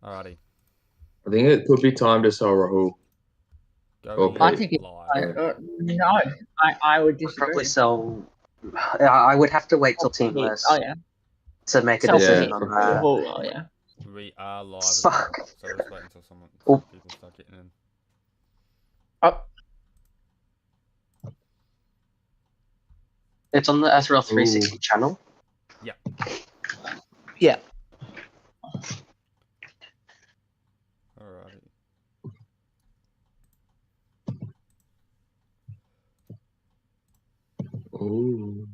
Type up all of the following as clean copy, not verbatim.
Alrighty. I think it could be time to sell Rahul. Going I think it's live. no. I would I'd probably disagree. sell. I would have to wait till team Yeah. list Oh yeah. to make a Sell decision Yeah, on for that. Oh yeah. We are live as well. Fuck. So let's wait until Oh. people start getting in. Oh. It's on the SRL 360 channel. Yeah. Yeah. Alrighty. Ooh.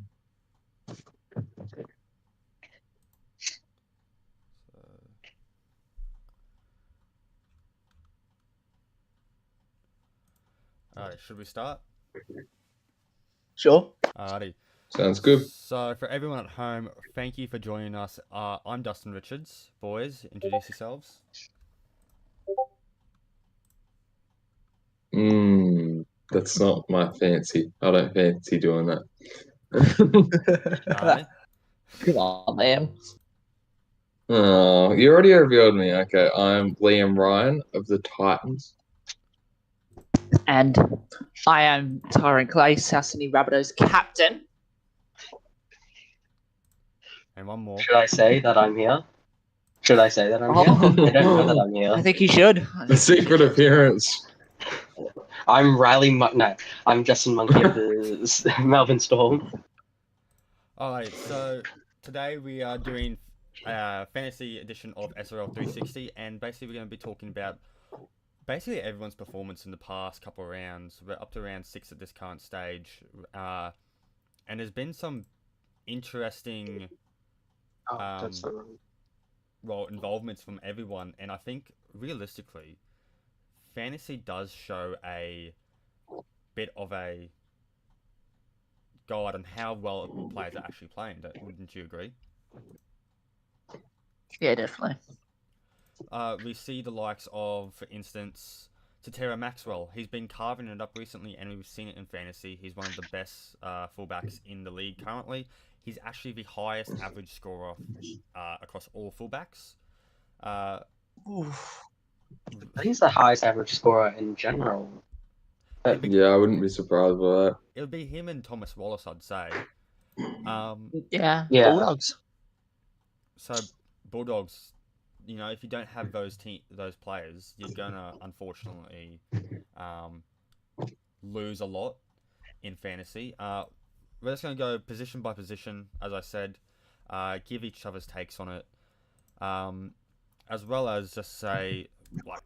Alright, should we start? Sure. Alrighty. Sounds good. So for everyone at home, thank you for joining us. I'm Dustin Richards. Boys, introduce yourselves. That's not my fancy. I don't fancy doing that. Alright. Come on, man. Oh, you already revealed me. Okay, I'm Liam Ryan of the Titans. And I am Tyrone Clay, Sassany Rabbitohs captain. And one more. Should I say that I'm here? Should I say that I'm here? Oh. I don't know that I'm here. I think you should. The secret appearance. I'm I'm Justin Monkey of the Melbourne Storm. Alright, so today we are doing a fantasy edition of SRL 360, and basically we're going to be talking about basically everyone's performance in the past couple of rounds. We're up to round 6 at this current stage, and there's been some interesting involvements from everyone, and I think realistically fantasy does show a bit of a guide on how well players are actually playing. Wouldn't you agree? Yeah, definitely. We see the likes of, for instance, Tyrone Maxwell. He's been carving it up recently, and we've seen it in fantasy. He's one of the best fullbacks in the league currently. He's actually the highest average scorer across all fullbacks. He's the highest average scorer in general. Yeah, I wouldn't be surprised by that. It would be him and Thomas Wallace, I'd say. Yeah. Bulldogs. So Bulldogs, you know, if you don't have those players, you're gonna unfortunately lose a lot in fantasy. We're just gonna go position by position, as I said, give each other's takes on it, as well as just say like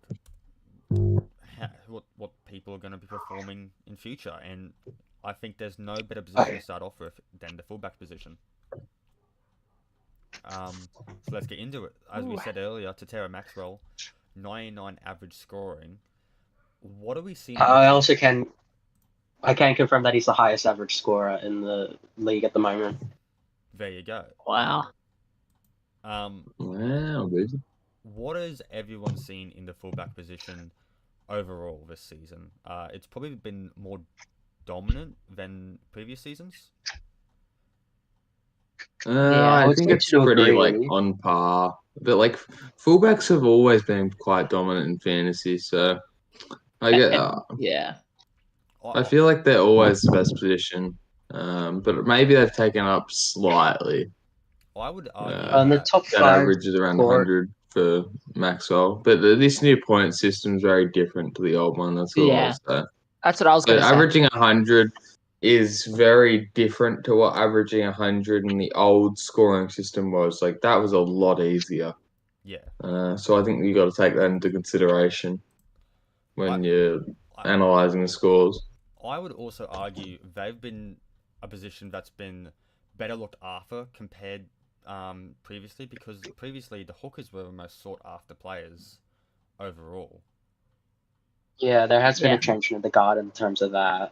what people are going to be performing in future. And I think there's no better position to start off with than the fullback position. So let's get into it. As we said earlier, Tyrone Maxwell, 99 average scoring. What are we seeing? I can confirm that he's the highest average scorer in the league at the moment. There you go. Wow. Wow, dude. What has everyone seen in the fullback position overall this season? It's probably been more dominant than previous seasons. I think it's pretty like on par. But like fullbacks have always been quite dominant in fantasy, so I get yeah. I feel like they're always the best position, but maybe they've taken up slightly. I would argue on the top that 5 average is around 100 for Maxwell, but this new point system is very different to the old one. That's all I was saying. That's what I was going to say. Averaging 100 is very different to what averaging 100 in the old scoring system was. Like that was a lot easier. Yeah. So I think you got to take that into consideration when you're analysing the scores. I would also argue they've been a position that's been better looked after compared previously, because previously the hookers were the most sought after players overall. Yeah, there has been a change in the guard in terms of that.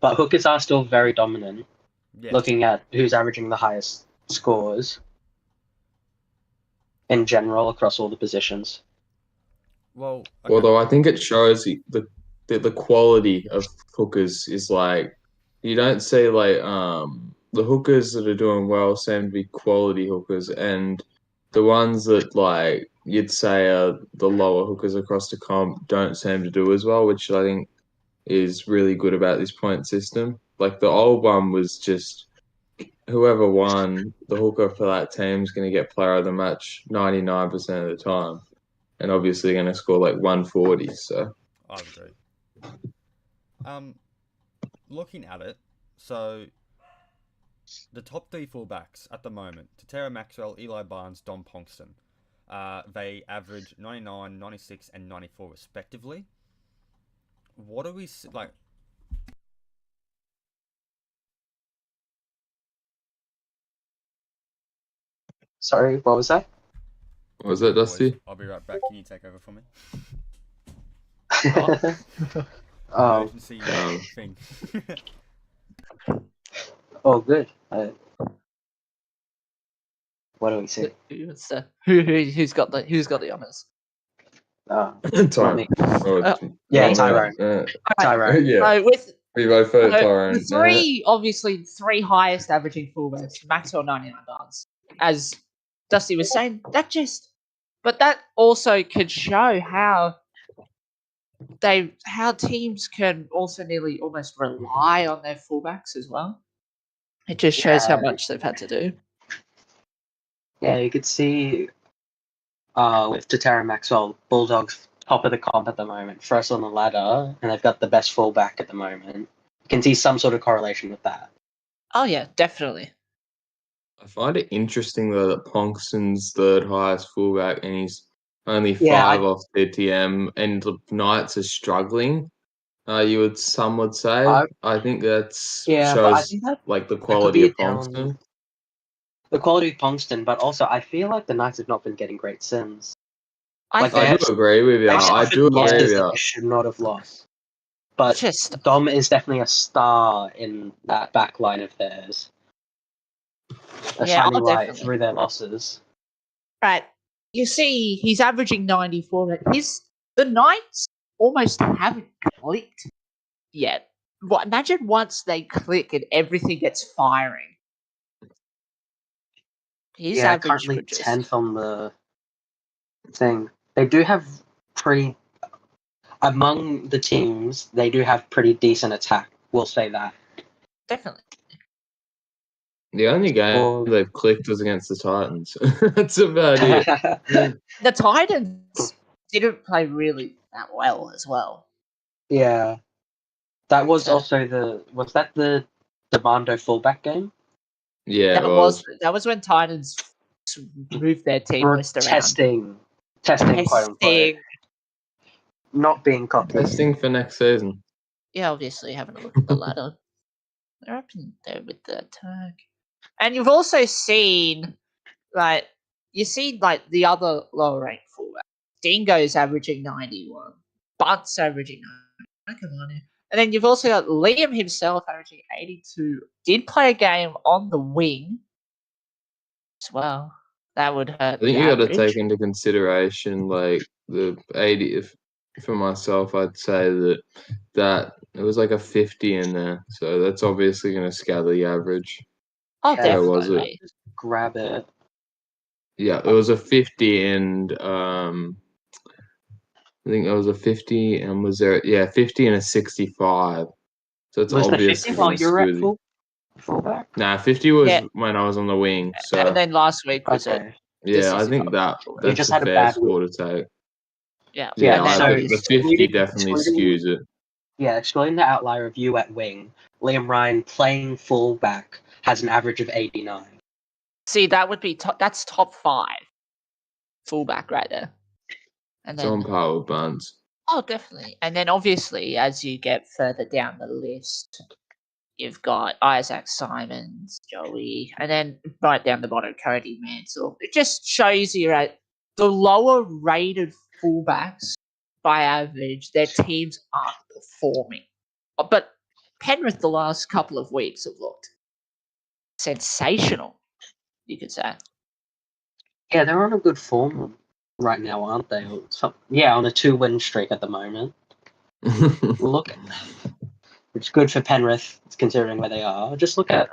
But hookers are still very dominant, looking at who's averaging the highest scores in general across all the positions. Well, although I think it shows the quality of hookers is like, you don't see like the hookers that are doing well seem to be quality hookers, and the ones that like you'd say the lower hookers across the comp don't seem to do as well, which I think is really good about this point system. Like the old one was just whoever won, the hooker for that team is going to get player of the match 99% of the time, and obviously going to score like 140. So I would agree. Looking at it, so the top three fullbacks at the moment: Tatera Maxwell, Eli Barnes, Dom Ponkston. They average 99, 96, and 94 respectively. What do we like? Sorry, what was that? what was that, Dusty? I'll be right back. Can you take over for me? Emergency thing. Oh, good. What do we see? Who's got the honors? Tyrone. Yeah, Tyrone. Tyrone. Yeah. We both voted Tyrone. Obviously, three highest averaging fullbacks, Maxwell 99 bars. As Dusty was saying, but that also could show how teams can also nearly almost rely on their fullbacks as well. It just shows how much they've had to do. Yeah, you could see with Tatera Maxwell, Bulldogs top of the comp at the moment, first on the ladder, and they've got the best fullback at the moment. You can see some sort of correlation with that. Oh yeah, definitely. I find it interesting though that Ponkston's third highest fullback and he's only 5 off TTM, and the Knights are struggling. Some would say. I think that's shows like the quality of Ponkston. The quality of Ponkston, but also I feel like the Knights have not been getting great sins. I do agree with you. I do agree with you. They should not have lost. But Dom is definitely a star in that back line of theirs. A shining light through their losses. Right. You see, he's averaging 94. The Knights almost haven't clicked yet. Imagine once they click and everything gets firing. He's currently 10th on the thing. They do have among the teams, they do have pretty decent attack. We'll say that. Definitely. The only game they've clicked was against the Titans. That's about it. The Titans didn't play really that well as well. Yeah. That was also was that the Demando fullback game? Yeah, that was when Titans moved their team list around. Testing, quote unquote. Not being cocky. Testing for next season. Yeah, obviously having a look at the ladder. They're up in there with the attack. And you've also seen the other lower ranked fullback. Dingo's averaging 91. Bunt's averaging 90. Come on here. And then you've also got Liam himself averaging 82. Did play a game on the wing as well. That would hurt. I think you got to take into consideration like the 80. For myself, I'd say that it was like a 50 in there, so that's obviously going to scatter the average. Oh, definitely. Was it? Just grab it. Yeah, it was a 50 and I think it was a 50 and was there? Yeah, 50 and a 65. So it's obvious. 50 while you're at fullback? Nah, 50 was when I was on the wing. So and then last week was it? Yeah, I think that's a fair score to take. Yeah, I think the 50 definitely skews it. Yeah, excluding the outlier of you at wing, Liam Ryan playing fullback has an average of 89. See, that would be that's top 5 fullback right there. And then, it's on par with Buns. Oh, definitely. And then obviously, as you get further down the list, you've got Isaac Simons, Joey, and then right down the bottom, Cody Mansell. It just shows you the lower rated fullbacks by average, their teams aren't performing. But Penrith the last couple of weeks have looked sensational, you could say. Yeah, they're on a good form right now, aren't they? On a 2-win streak at the moment. Look, which is good for Penrith, considering where they are. Just look at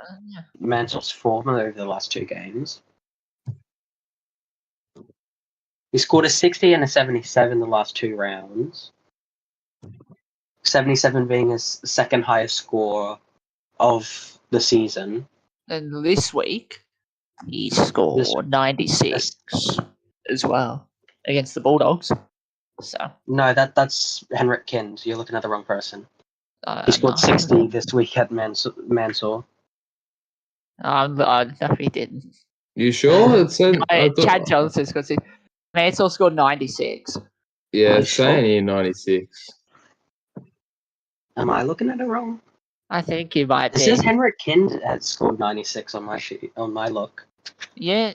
Mansell's form over the last 2 games. He scored a 60 and a 77 the last 2 rounds. 77 being his second highest score of the season. And this week, he scored 96 as well against the Bulldogs. So No, that's Henrik Kind. You're looking at the wrong person. He no. scored 60 this week at Mansour. No, he didn't. You sure? It said. Chad Johnson scored 6. Mansell scored 96. Yeah, Are you it's saying sure? here 96. Am I looking at it wrong? I think he might It be. says Henrik Kind had scored 96 on my sheet, on my look. Yeah.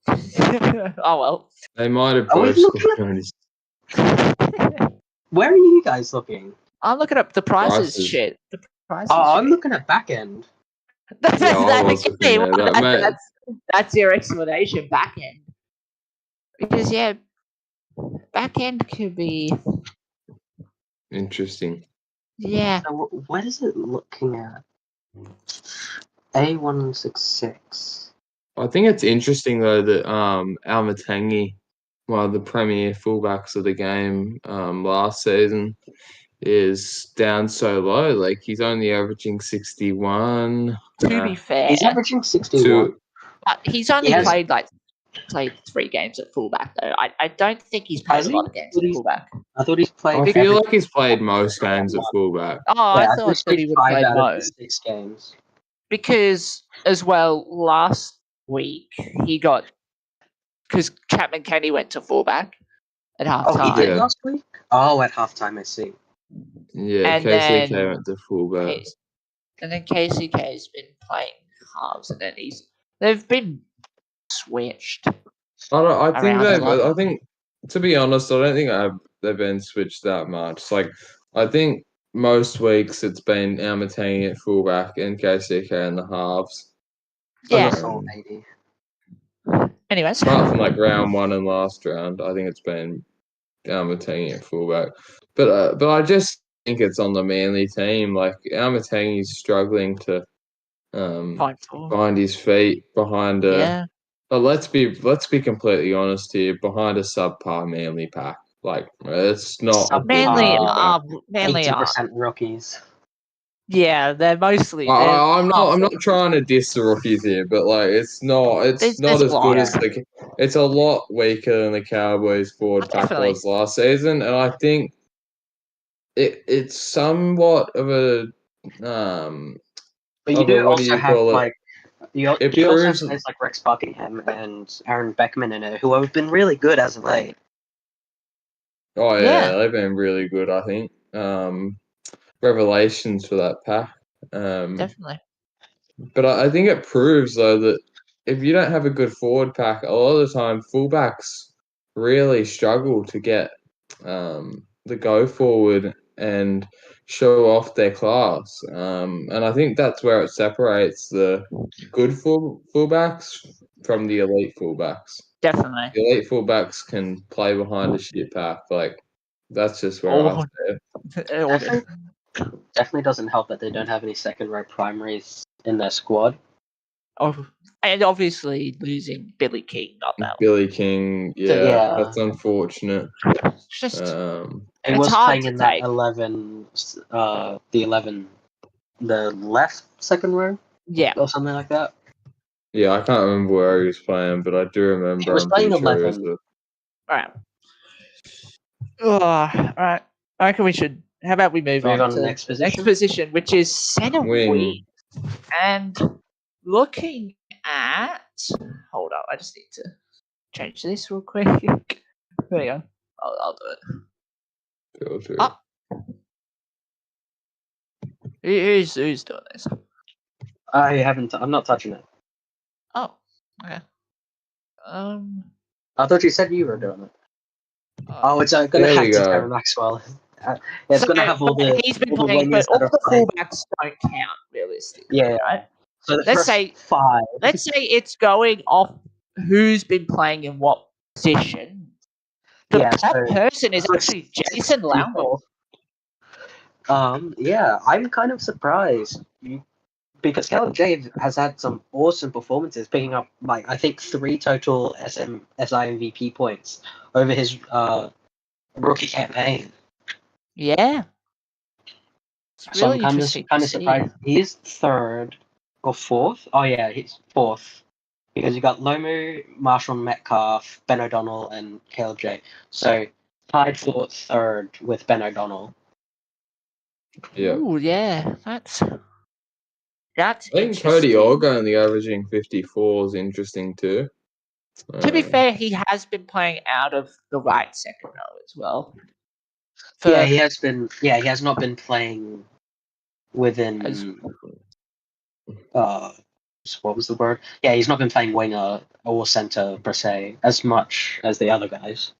Oh well. They might have Are we both looking scored at- 96. Where are you guys looking? I'm looking up the prices. Prices. Shit. The prices. Oh, I'm shit. looking at back end. Yeah, I was looking there. That mate- That's your explanation. Back end. Because back end could be. Interesting. Yeah. So what is it looking at? A166. I think it's interesting though that Almatangi, one of the premier fullbacks of the game last season, is down so low. Like he's only averaging 61. To be fair, He's averaging 61. to he's only He has- played 3 games at fullback though. I don't think he's played Has a he? lot of games at fullback. I thought he's played. I feel like he's played most games at fullback. Oh, Yeah, I thought that he would play 5 out of the most 6 games. because as well last week he got because Chapman Kenny went to fullback at half Oh, he time. did Yeah. last week? Oh, at halftime, I see. Yeah, And KCK then- went to fullback. And then KCK's been playing halves, and then they've been switched. I think around a lot. I think to be honest, I don't think they've been switched that much. Like I think most weeks it's been Almatangi at fullback and KCK in the halves. Yeah. Um, 80. Anyways, Apart from like round 1 and last round, I think it's been Almatangi at fullback. But I just think it's on the Manly team. Like Almatangi's struggling to find his feet behind a. yeah, But let's be completely honest here. Behind a subpar Manly pack, like it's not a good Manly fullback. Manly are. 80% rookies. Yeah, they're mostly. I'm not trying to diss the rookies here, but like it's not There's as a lot. good as it's a lot weaker than the Cowboys forward pack Definitely. was last season, and I think it's somewhat of a But you Of do a- what do also you have call it? like you It do also have proves- players like Rex Buckingham and Aaron Beckman in it who have been really good as of late. Oh Yeah. yeah, they've been really good. I think revelations for that pack. Definitely. But I think it proves though that if you don't have a good forward pack, a lot of the time fullbacks really struggle to get the go forward and show off their class. And I think that's where it separates the good fullbacks from the elite fullbacks. Definitely. The elite fullbacks can play behind a shit pack. Like that's just where I Oh. see it. Definitely doesn't help that they don't have any second row primaries in their squad. And obviously losing Billy King, not that one. Billy King, yeah. that's unfortunate. It's just He It's was hard playing to in that take. 11, the left second row yeah. or something like that. Yeah, I can't remember where he was playing, but I do remember. He was I'm playing pretty sure he 11. was All right. I reckon we should. How about we move on to to the next position? position, which is centre Wing. wing. And looking at, hold on, I just need to change this real quick. Hang on, I'll do it. filter. Ah. Who's doing this? I'm not touching it. Oh, okay. I thought you said you were doing it. Oh, it's going to There have we to go. Tyrone Maxwell. It's going to have all the he's been all the playing, but wingers that all are the playing. fullbacks don't count realistically. Yeah. Right. So the Let's first say- 5. Let's say it's going off who's been playing in what position. The Yeah, top so- person is actually Jason Lowndes. Yeah, I'm kind of surprised. because Caleb Jade has had some awesome performances, picking up like I think 3 total SI MVP points over his rookie campaign. Yeah. It's So really I'm interesting kind to of see. surprised. He is 3rd or 4th. Oh yeah, he's 4th because you got Lomu, Marshall Metcalf, Ben O'Donnell, and Caleb Jade. So tied for 3rd with Ben O'Donnell. Yeah. Ooh, yeah. That's I think Cody interesting. Org only averaging 54 is interesting too. To be fair, he has been playing out of the right second row as well. Yeah, he has been. Yeah, he has not been playing As- within. What was the word? Yeah, he's not been playing winger or center per se as much as the other guys.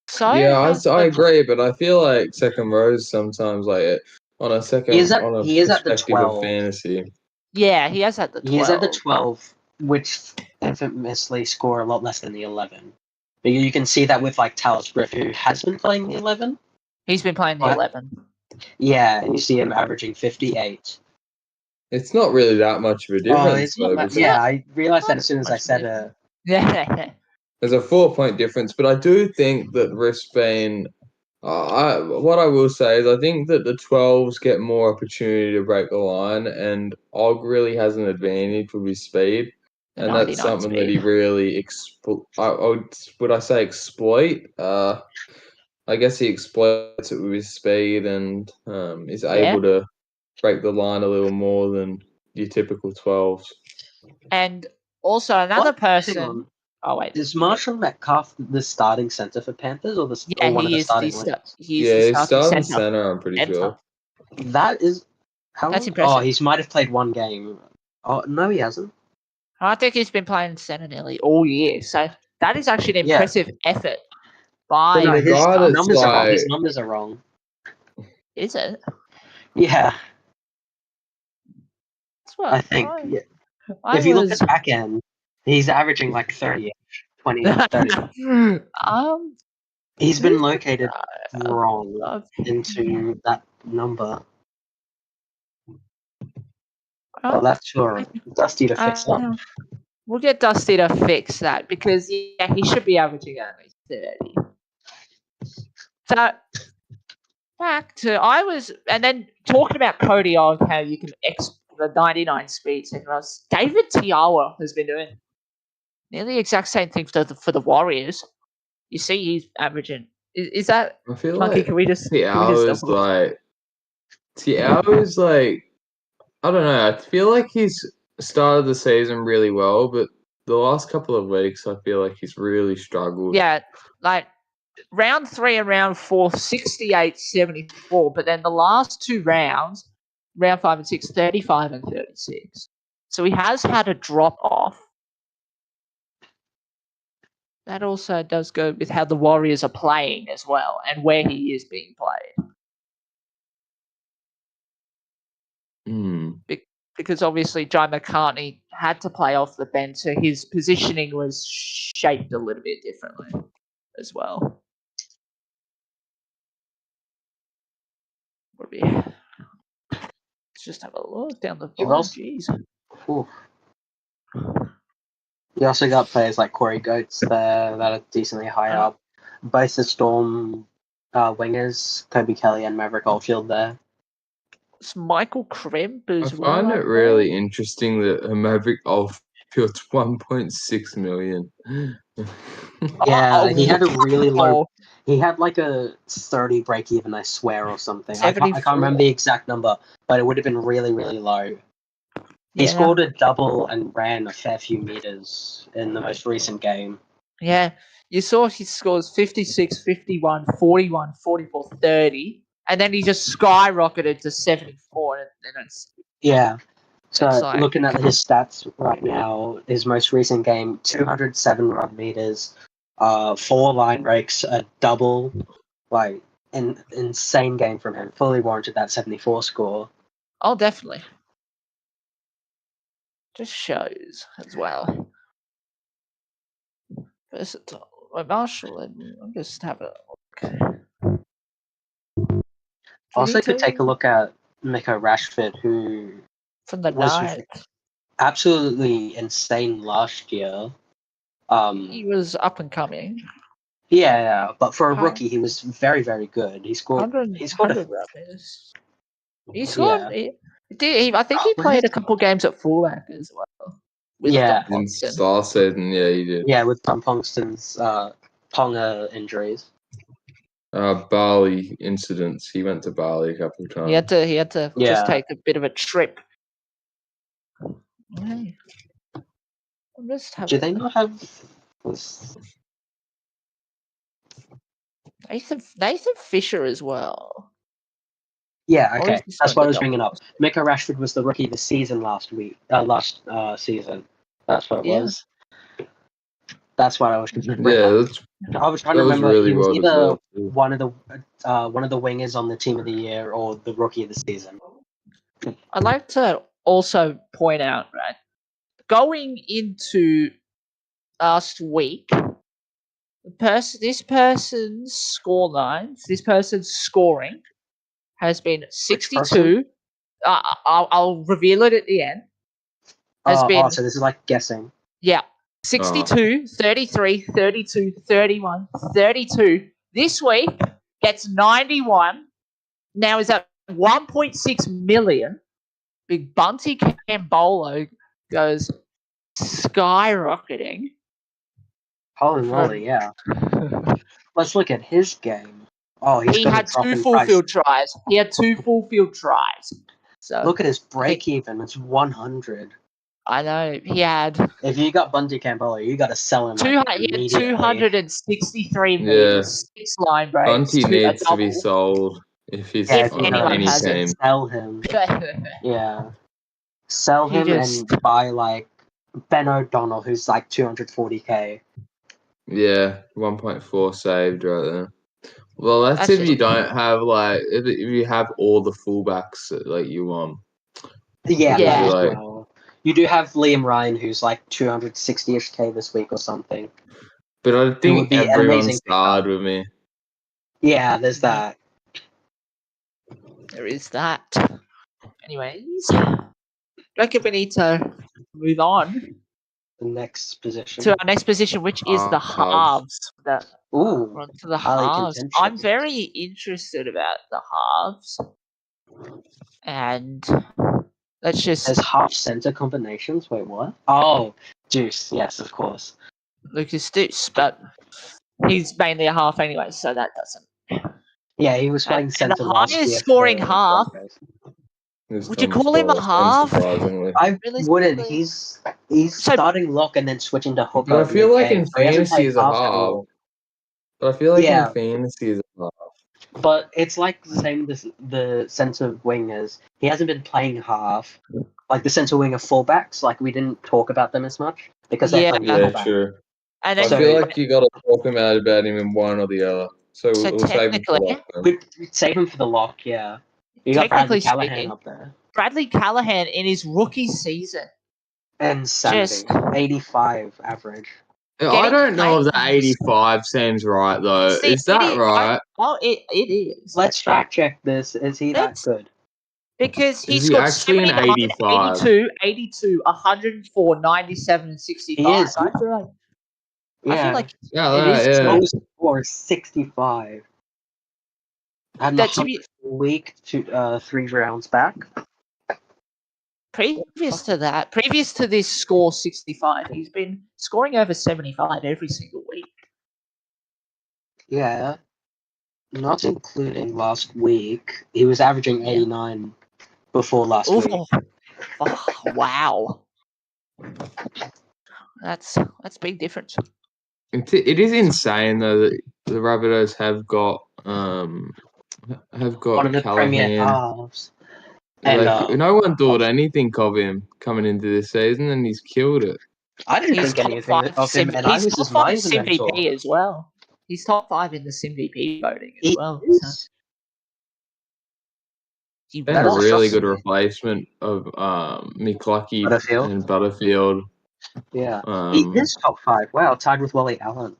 So Yeah, has I the- agree, but I feel like second rows sometimes like on a He is at the perspective of 12. fantasy. Yeah, he has at the 12. He is at the 12, which infamously score a lot less than the 11. But you can see that with like Talos Griff, who has been playing the 11. He's been playing the What? 11. Yeah, and you see him averaging 58. It's not really that much of a difference. It's not though, that. because Yeah, I realized that not as soon as I much said different. it. Yeah. there's a 4 point difference, but I do think that Brisbane. What I will say is I think that the 12s get more opportunity to break the line, and Og really has an advantage with his speed, The and that's 99 something that he speed. really would I say exploit? I guess he exploits it with his speed and is Yeah. able to break the line a little more than your typical 12s. And also another Hang person. on. Oh wait. Is Marshall Metcalf the starting center for Panthers or Yeah, one of he the is starting the ones? he's Yeah, the he's starting starting center. center, I'm pretty sure. That is how That's long? impressive. Oh, he might have played one game. Oh no, he hasn't. I think he's been playing center nearly all year. So that is actually an Yeah. impressive effort by. But no, From a his guy that's numbers are wrong. His like, numbers are wrong. Is it? Yeah, That's what I think. Yeah. I If you look was. at back end, he's averaging like 30, 20, 30. He's been located wrong into that number. Oh, that's for Dusty to fix up. We'll get Dusty to fix that because yeah, he should be averaging at least 30. So back to and then talking about Cody Og, how you can the 99 speed second rows. David Tiawa has been doing nearly the exact same thing for the Warriors. You see, he's averaging. Is that I feel Monkey? like Can we just Tiao is like, I don't know. I feel like he's started the season really well, but the last couple of weeks, I feel like he's really struggled. Yeah, like round 3 and round 4, 68, 74. But then the last 2 rounds, round 5 and 6, 35 and 36. So he has had a drop off. That also does go with how the Warriors are playing as well and where he is being played. Because obviously Jai McCartney had to play off the bench, so his positioning was shaped a little bit differently as well. Let's just have a look down the bottom. Jeez. You also got players like Corey Goetz there that are decently high up. Both the Storm wingers, Kobe Kelly and Maverick Oldfield there. It's Michael Krimp as well. I find it really interesting that a Maverick Oldfield's 1.6 million. Yeah, he had a really low. He had like a 30 break even, I swear, or something. I can't remember the exact number, but it would have been really, really low. He scored a double and ran a fair few meters in the most recent game. Yeah, you saw he scores 56, 51, 41, 44, 30, and then he just skyrocketed to 74. And it's, yeah. So like, looking at his stats right now, his most recent game, 207 run meters, 4 line breaks, a double, like an insane game from him. Fully warranted that 74 score. Oh, definitely. Just shows as well. Versatile. Marshall, I'll just have a look. Also, could take a look at Miko Rashford, who from the was Knights. absolutely insane last year. He was up and coming. Yeah, but for a Huh. rookie, he was very, very good. He scored. 100, He scored. 100 runners. He scored. Yeah. I think he played a couple games at fullback as well. With Yeah. Don In Pongston. last season, yeah, he did. Yeah, with Tom Pongston's Ponga injuries. Bali incidents. He went to Bali a couple of times. He had to Yeah. just take a bit of a trip. Hey. I'm just Do having they not have? Was... Nathan Fisher as well. Yeah, Or is okay. this That's one what I the was bringing up. Dolphins? Micah Rashford was the rookie of the season last season. That's what it Yeah. was. That's what I was trying to bring Yeah, up. that's, I was trying to that was remember. really He was well either deserved. Too. one of the wingers on the team of the year or the rookie of the season. I'd like to also point out, right, going into last week, this person's score lines, this person's scoring has been 62. I'll reveal it at the end. Has been So this is like guessing. Yeah. 62, 33, 32, 31, 32. This week gets 91. Now is at 1.6 million. Big Bunty Cambolo goes skyrocketing. Holy moly, yeah. Let's look at his game. Oh, He had 2 full field tries. So look at his break even. It's 100. I know he had. If you got Bunty Campbell, you got to sell him. He had 263 meters, 6 line breaks. Bunty needs to be sold if he's on any team. Sell him. Yeah. Sell him and buy like Ben O'Donnell, who's like 240k. Yeah, 1.4 saved right there. Well, that's if you don't have if you have all the fullbacks that like you want. Yeah. Like, well. You do have Liam Ryan, who's like 260ish k this week or something. But I think everyone's starred with me. Yeah, there's that. There is that. Anyways, I reckon we need to move on. The next position. To our next position, which is the halves. Ooh, to the halves. I'm very interested about the halves. And let's just... There's half centre combinations? Wait, what? Oh, Deuce. Yes, of course. Lucas Deuce, but he's mainly a half anyway, so that doesn't... Yeah, he was playing centre last year. And the highest scoring half... Would you call him a half? I wouldn't. He's starting lock and then switching to hooker. I feel like in fantasy is a half. But I feel like in fantasy is a half. But it's like the same with the centre wingers. He hasn't been playing half. Like the centre winger fullbacks, like we didn't talk about them as much because they're playing fullback. True. And I feel like you got to talk about him in one or the other. So we'll save him for the lock. We'd save him for the lock, yeah. You got Bradley Callahan up there. Bradley Callahan in his rookie season. And Sandy, 85 average. I don't know if that 85 seems right, though. Is that right? It is. Let's fact check this. Is he that good? Because he scored 79, 82, 104, 97, and 65. He is. I feel like His score is 65. And the week to 3 rounds back. Previous to this score 65, he's been scoring over 75 every single week. Yeah. Not including last week. He was averaging 89 before last week. Oh, wow. That's big difference. It is insane though that the Rabbitohs have got one of the premier halves. And no one thought anything of him coming into this season, and he's killed it. I didn't think anything of him, and I was his mind's MVP as well. He's top 5 in the MVP voting as well. So. He's a really good replacement of McClucky and Butterfield. Yeah, he is top 5. Wow, tied with Wally Allen,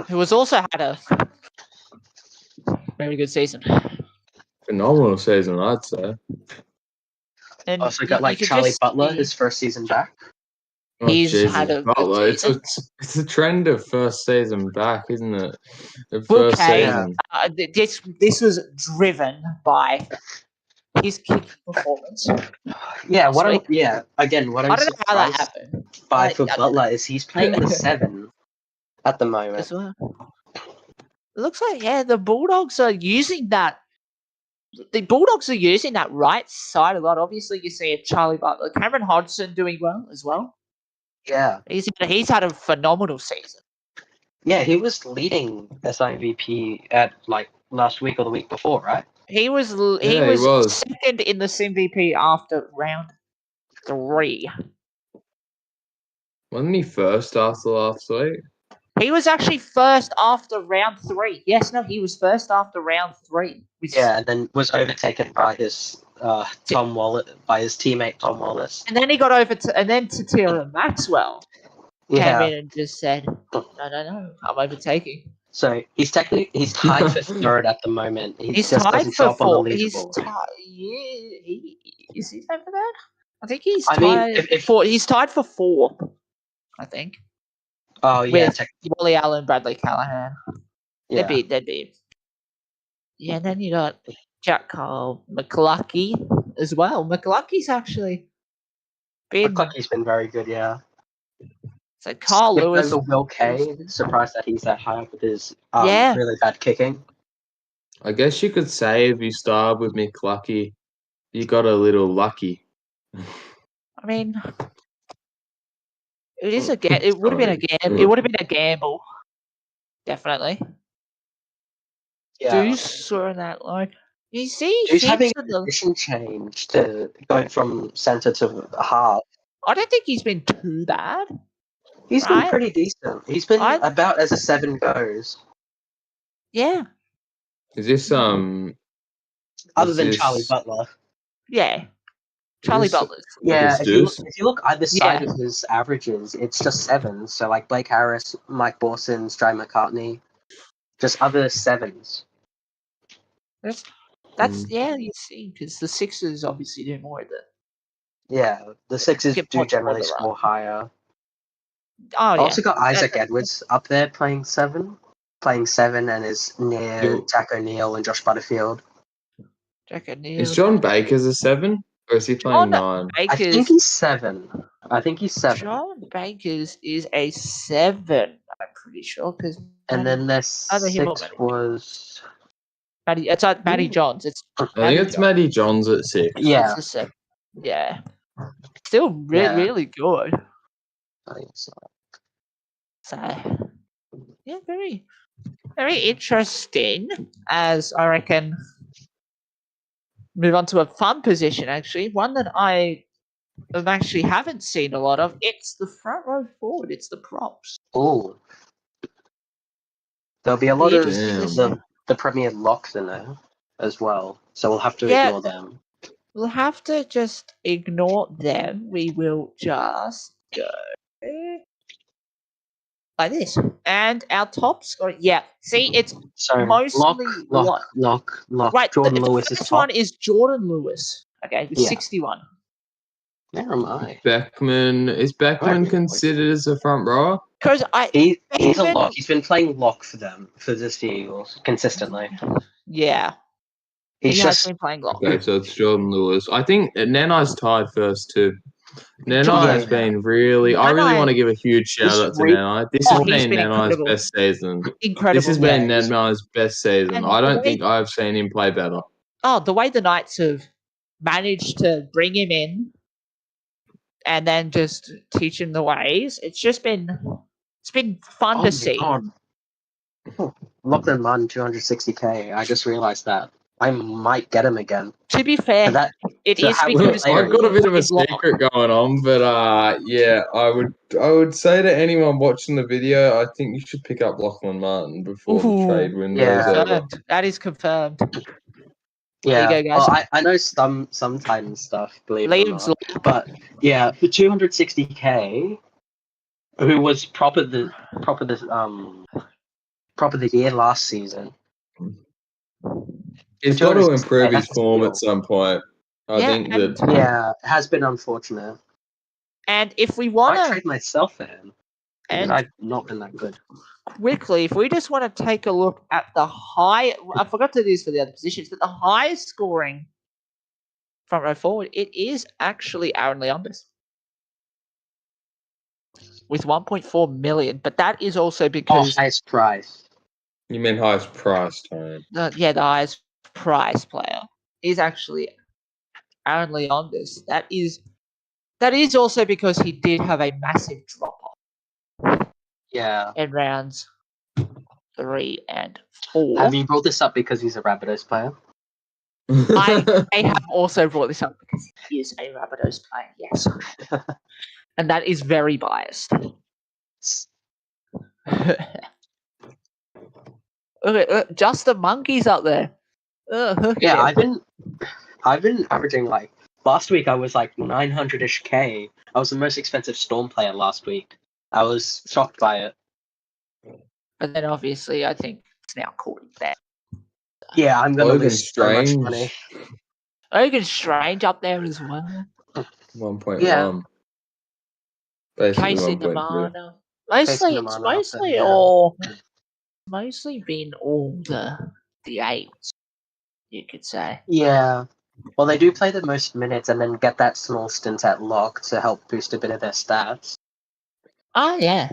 who has also had a very good season. Phenomenal season, I'd say. And Also you got like could Charlie just Butler, see his first season back. Oh, he's Jesus, had a good Butler. season. It's a trend of first season back, isn't it? The Well, first okay, season. this was driven by his kicking performance. Yeah, last week. again, what I'm I don't know how that surprised happened. by Like, for I don't Butler is he's playing the 7 at the moment. as well. It looks like the Bulldogs are using that. The Bulldogs are using that right side a lot. Obviously, you see a Charlie Butler, Cameron Hodgson doing well as well. Yeah. He's had a phenomenal season. Yeah, he was leading SIVP at like last week or the week before, right? He was Yeah, he was. second in the MVP after round 3. Wasn't he first after last week? He was actually first after round 3. Yes, no, he was first after round 3. Yeah, and then was overtaken by his teammate Tom Wallace. And then he got over to Tyrone Maxwell came Yeah. in and just said, "No, I'm overtaking." So he's tied for third at the moment. He He's just tied doesn't for show up on the 4. He's leaderboard. is he tied for that? I think he's I mean, tied if- for. He's tied for 4. I think. Oh yeah, With Wally Allen, Bradley Callahan. yeah. They'd be. Yeah, and then you got Jack Cole, McLucky as well. McLucky's actually been. McClucky's been very good. Yeah. So Carl Skipped Lewis. over Will Kay. Surprised that he's that high up with his Yeah. really bad kicking. I guess you could say if you started with McLucky, you got a little lucky. I mean, it is it would have been a gamble. It would have been a gamble, definitely. Yeah. Deuce or in that line. You see, He's having heaps a of the. position change to going from centre to half. I don't think he's been too bad. He's been Right. pretty decent. He's been about as a 7 goes. Yeah, Is this Other is than this- Charlie Butler. yeah. Charlie this- Butler's. Yeah, Is if you Deuce? look either side Yeah. of his averages, it's just 7s. So like Blake Harris, Mike Borson, Stray McCartney, just other 7s. That's you see, because the Sixers obviously do more of the. Yeah, the Sixers Get do points more generally than score higher. Oh yeah. Also got Isaac Edwards up there playing 7 and is near You- Jack O'Neill and Josh Butterfield. Jack O'Neill. Is John Baker's a 7? Or is he playing John 9? I think Baker's. he's 7. John Baker's is a 7. I'm pretty sure because. And then their Either him or 6 Matty. was Matty. It's like Matty Johns. It's. I think it's Matty Johns at 6. yeah. It's a 7. Yeah. Still really good. I think so. So, yeah, very, very interesting. As I reckon, move on to a fun position. Actually, one that I actually haven't seen a lot of. It's the front row forward. It's the props. Oh, there'll be a lot Be of interesting. the Premier locks in there as well, so we'll have to Yeah. ignore them. We'll have to just ignore them. We will just go like this. And our top score, see, it's So mostly lock. right. Jordan the Lewis is first top. one is Jordan Lewis. Okay, with Yeah. 61. Where am I? Beckman. Is Beckman Right. considered as a front rower? Because He's a Beckman- lock. He's been playing lock for them for the Eagles consistently. yeah, He's he has just been playing lock. Okay, so it's Jordan Lewis. I think Nanai's tied first too. Nanai has been really. I really Nanai- want to give a huge shout out to Nanai. This has he's been been Nanai's incredible. best season. Incredible. This has been Yeah, he's- Nanai's best season. And I the don't way- think I've seen him play better. the way the Knights have managed to bring him in and then just teach him the ways, it's been fun Oh to my see. God. Lachlan Munn, 260k. I just realized that. I might get him again. To be fair, And that it so is how- because I've got a bit of a he's locked. secret going on, but yeah, I would say to anyone watching the video, I think you should pick up Lachlan Martin before Ooh. the trade window's Yeah. over. Confirmed. That is confirmed. yeah. There you go, guys. Well, I know some Titans stuff, believe it or Liam's not. locked. But yeah, for 260k, who was proper the year last season. He's got to 260K, improve his that's a form steal. at some point. I think that Yeah, it has been unfortunate. And if we I want might to, trade myself for him. and I've not been that good. quickly, if we just want to take a look at the high, I forgot to do this for the other positions, but the highest scoring front row forward, it is actually Aaron Leondis with 1.4 million. But that is also Oh, because highest price. you mean highest price, Tyrone. the highest price player is actually Aaron Leondis. That is also because he did have a massive drop off Yeah. in rounds 3 and 4. Have you brought this up because he's a Rabbitohs player? I have also brought this up because he is a Rabbitohs player, yes. And that is very biased. Okay, just the monkeys up there. Look Yeah, at him. I've been averaging like last week I was like 900ish K. I was the most expensive Storm player last week. I was shocked by it. But then obviously I think it's now caught him there. Yeah, I'm gonna Logan lose so much Strange, money. Logan Strange up there as well. 1.1. Yeah. Basically Casey 1.2. Nemana. Casey Mostly, it's Nemana up mostly there, yeah. all, mostly been all the eights, you could say. Yeah. Well, they do play the most minutes and then get that small stint at lock to help boost a bit of their stats. Oh yeah.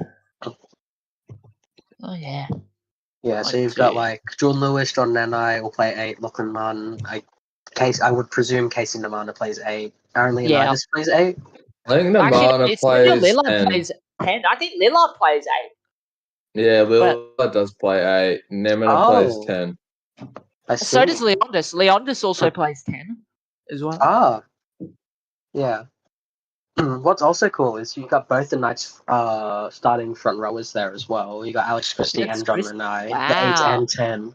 Oh yeah. Yeah, so I you've got do. like Jordan Lewis, John Nanai will play 8, Lachlan Munn. I would presume Casey Nemana plays 8. Aaron Leonidas plays 8. I think Actually, Nemana it's Daniel plays Lillard 10. plays 10. I think Lillard plays 8. Yeah, But- Lillard does play 8. Nemana plays Oh. 10. I So see. does Leondis. Leondis also plays 10 as well. Ah. Yeah. What's also cool is you got both the Knights starting front rowers there as well. You got Alex Christie That's and John Christie. Renai, Wow. the 8 and 10.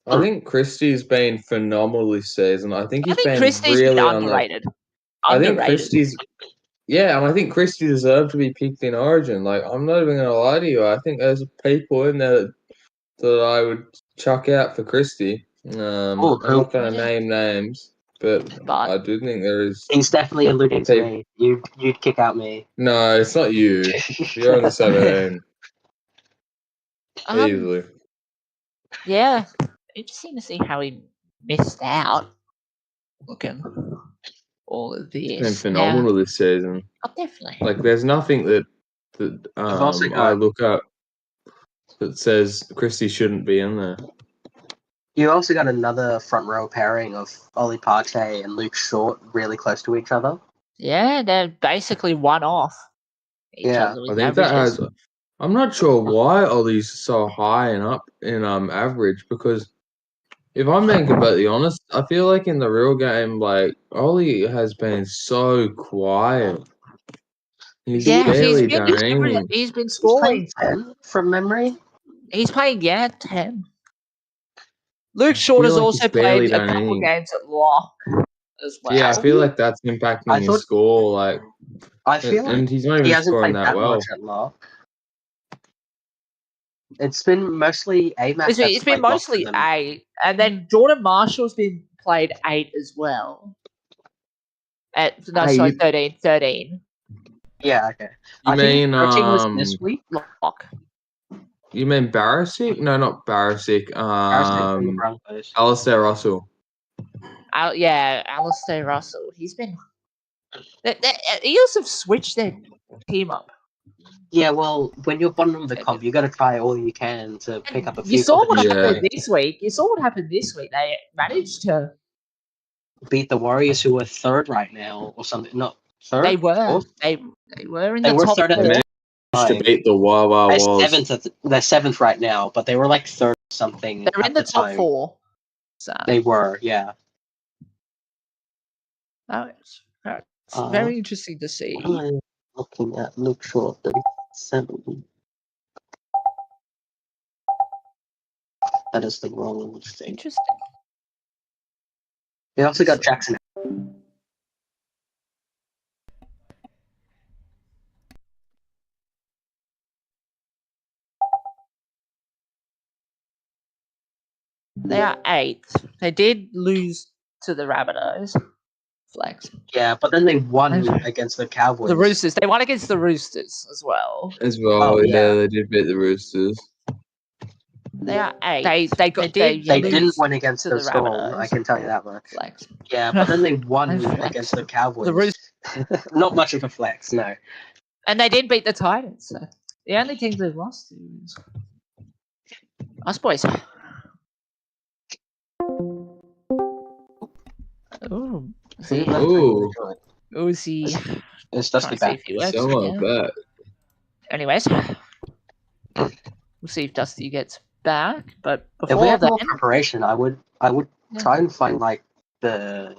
I think Christie's been phenomenal this season. I think I he's think been Christie's really been on the. underrated. I think Christie's. Yeah, and I think Christie deserved to be picked in Origin. Like, I'm not even going to lie to you. I think there's people in there that I would chuck out for Christie. I'm not going to name names, but I do think there is. He's definitely alluding to me. You'd kick out me. No, it's not you. You're on the 17. Easily. Yeah. Interesting to see how he missed out. Looking all of this. He's been phenomenal this season. Oh, definitely. Like, there's nothing that I look up that says Christie shouldn't be in there. You also got another front row pairing of Ollie Partey and Luke Short really close to each other. Yeah, they're basically one off each other. I think that has. I'm not sure why Ollie's so high and up in average, because if I'm being completely honest, I feel like in the real game, like Ollie has been so quiet. He's barely done anything. He's been scoring 10 from memory. He's playing 10. Luke Short has also played a couple of games at lock as well. Yeah, I feel like that's impacting his score. Like, I feel and he's not even scoring that well. Much at lock. It's been mostly A match. It's been mostly A, and then Jordan Marshall's been played 8 as well. 13. Yeah, okay. You mean this week? Lock. You mean Barisic? No, not Barisic. Alistair Russell. Alistair Russell. He's been. The Eels have switched their team up. Yeah, well, when you're bottom of the comp, you got to try all you can to pick up a few. You saw what happened this week. They managed to beat the Warriors, who were 3rd right now, or something. Not 3rd. They were. Fourth? They were in the top 4. They managed to beat the Wawa Walls. They're 7th right now, but they were like 3rd or something. They're in the top 4. So. They were, yeah. It's very interesting to see. I'm looking at Luke Short, 37. That is the wrong thing. Interesting. We also got Jackson. They are 8th. They did lose to the Rabbitohs. Flex. Yeah, but then they won Okay. against the Cowboys. The Roosters. They won against the Roosters as well. As well, Oh, yeah, yeah. they did beat the Roosters. They are 8. They They didn't lose win against to the the Storm, I Rabbitohs. can tell you that much. Flex. Yeah, but then they won Flex. against the Cowboys. The Roosters. Not much of a flex, no. And they did beat the Titans. So the only teams they've lost to is us boys. Ooh. See, Ooh. Uzi. It's Trying Dusty to see back. if he works Someone again. back. Anyways, we'll see if Dusty gets back. But If we before had then, more preparation, I would Yeah. try and find like the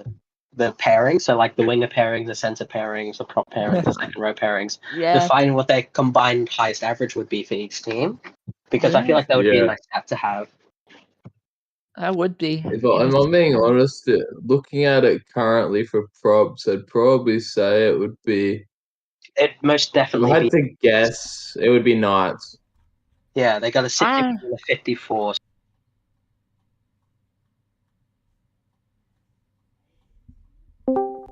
pairings, so like the winger pairings, the center pairings, the prop pairings, the second row pairings, to yeah, find what their combined highest average would be for each team. Because I feel like that would be a Yeah. nice stat to have. that would be. If I'm being honest, looking at it currently for props, I'd probably say it would be. It most If I definitely had be. to guess, it would be Knights. Yeah, they got a 60 Ah. and a 54.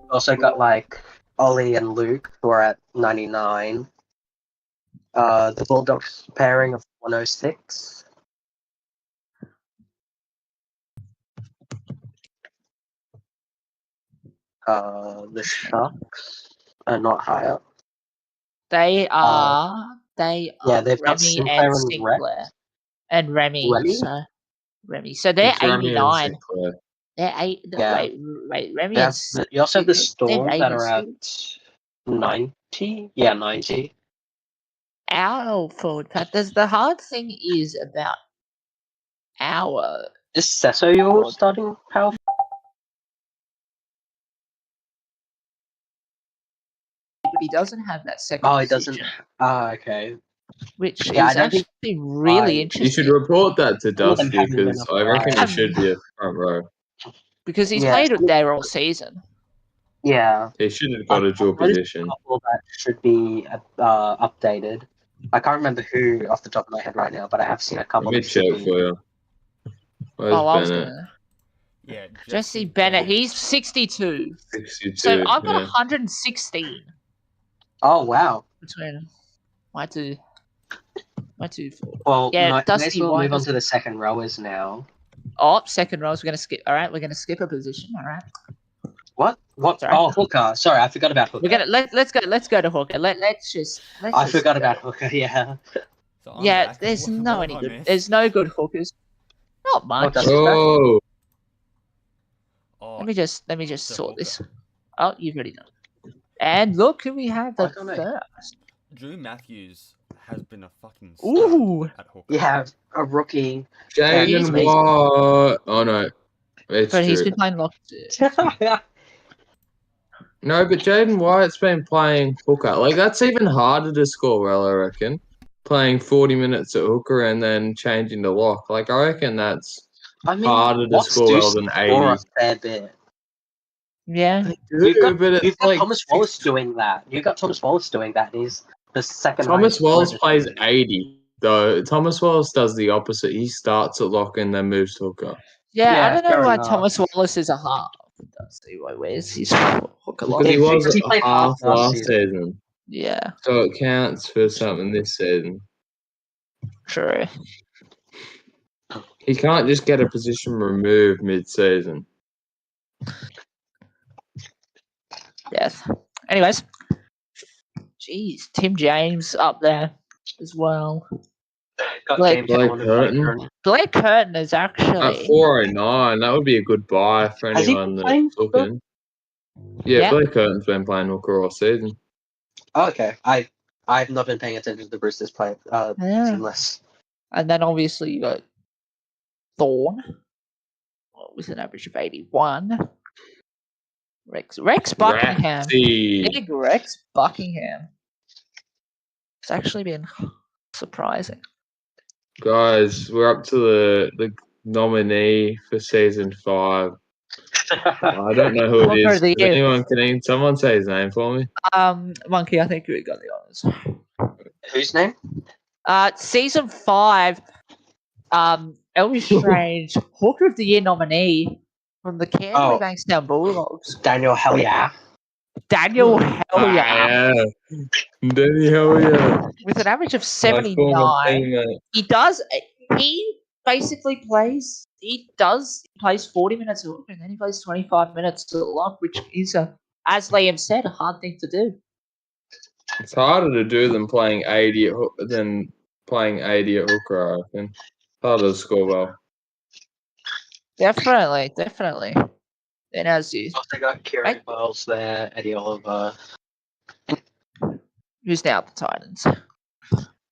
Also got like Ollie and Luke who are at 99. The Bulldogs pairing of 106. The Sharks are not higher. They are. They Yeah, are they've got Remy Sinclair and and Sinclair and Remy. Remy? So Remy. So they're It's Remy and 89. Sinclair. They're 8. Yeah. Wait. Remy You, and have, you also have the they're Storm that are Davis. at 90. Yeah, 90. Our forward pack. The hard thing is about our. Is Sesso your starting power? He doesn't have that second. Oh, he doesn't. position, Okay. which Yeah, I is don't think actually really You interesting. should report that to All of them Dusty haven't been because up I reckon high. he should be a front row. Because he's Yeah. played it there all season. Yeah. He should have got a dual I've noticed position. a couple that should be updated. I can't remember who off the top of my head right now, but I have seen a couple. Let me that should check be- for you. Where's I was Bennett? gonna. Yeah, Jesse Bennett, he's 62. 62. So I've got yeah. 116 Oh wow. between my two. Well, Yeah, may Dusty as well move on Wonders- to the second rowers now. Oh, second rows. We're gonna skip. All right, we're gonna skip a position. All right, What? Sorry. Oh, Hooker. Sorry, I forgot about Hooker. we're gonna let's go to Hooker. Let's just. I forgot about Hooker. Yeah. So I'm Yeah, back. there's What no have any I good. missed? There's no good hookers. Not much. Dusty- Oh, Oh, Let me just the sort hooker. this. Oh, you've already done. And look who we have the Like on me. first. Drew Matthews has been a fucking star Ooh. at hooker. Yeah, a rookie. Jaden he's- Watt. Oh no, it's But he's true. been playing locked. No, but Jaden Wyatt's been playing hooker. Like that's even harder to score well, I reckon. Playing 40 minutes at hooker and then changing to lock. Like I reckon that's I mean, harder to Watts score do well than score 80. a fair bit. Yeah. You've got, but it's you've got like Thomas Wallace doing that. You've got Thomas Wallace doing that. And he's the second. Thomas highest Wallace scorer plays this season. 80. Though Thomas Wallace does the opposite. He starts at lock and then moves to hooker. Yeah, I Yeah, don't know fair why enough. Thomas Wallace is a half. Let's see where's his hooker lock. Because he was Because he played half half last last season. season. Yeah, So it counts for something this season. true. He can't just get a position removed mid-season. Yes. Anyways, jeez, Tim James up there as well. Got Blake- James Horner, Blake Blake Curtin. Blake Curtin is At actually 409, that would be a good buy for Has he anyone been playing that's looking. Yeah, Yeah. Blake Curtin's been playing hooker all season. Oh, okay. I've not been paying attention to the Roosters play Yeah. unless And then obviously you got Thorn with an average of 81. Rex Buckingham. Ratsy. Big Rex Buckingham. It's actually been surprising. Guys, we're up to the nominee for season 5. I don't know who it Hooker is. of the Does year. can someone say his name for me? Monkey, I think you got the honors. whose name? Season 5, Elvis Strange, Hooker of the Year nominee, from the Canterbury Bankstown Bulldogs. Daniel, hell yeah. Daniel Hellier yeah. Danny, hell yeah. with an average of My former 79. teammate. He basically plays 40 minutes a lock and then he plays 25 minutes a lock, which is, as Liam said, a hard thing to do. It's harder to do than playing 80 at hooker, I reckon. Harder to score well. Definitely. Then as you, Also got Kieran Miles there, Eddie Oliver. who's now at the Titans.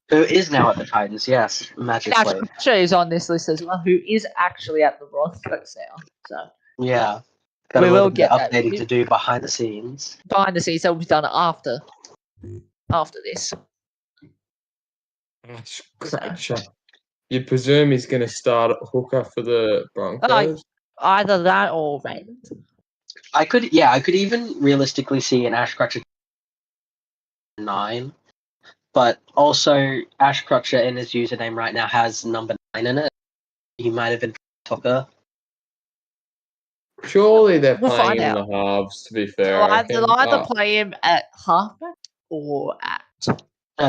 Who is now at the Titans, yes, magically. Nacho is on this list as well, who is actually at the Broncos now. So Yeah. Got we a will little bit get of that. updating to do behind the scenes. Behind the scenes, that will be done after this. Scratcher. You presume he's going to start at hooker for the Broncos? Either that or Ravens. I could even realistically see an Ash Crutcher 9, but also Ash Crutcher in his username right now has number 9 in it. He might have been Tucker. Surely they're We'll playing find in out. the halves, to be fair. They'll either play him at halfback or at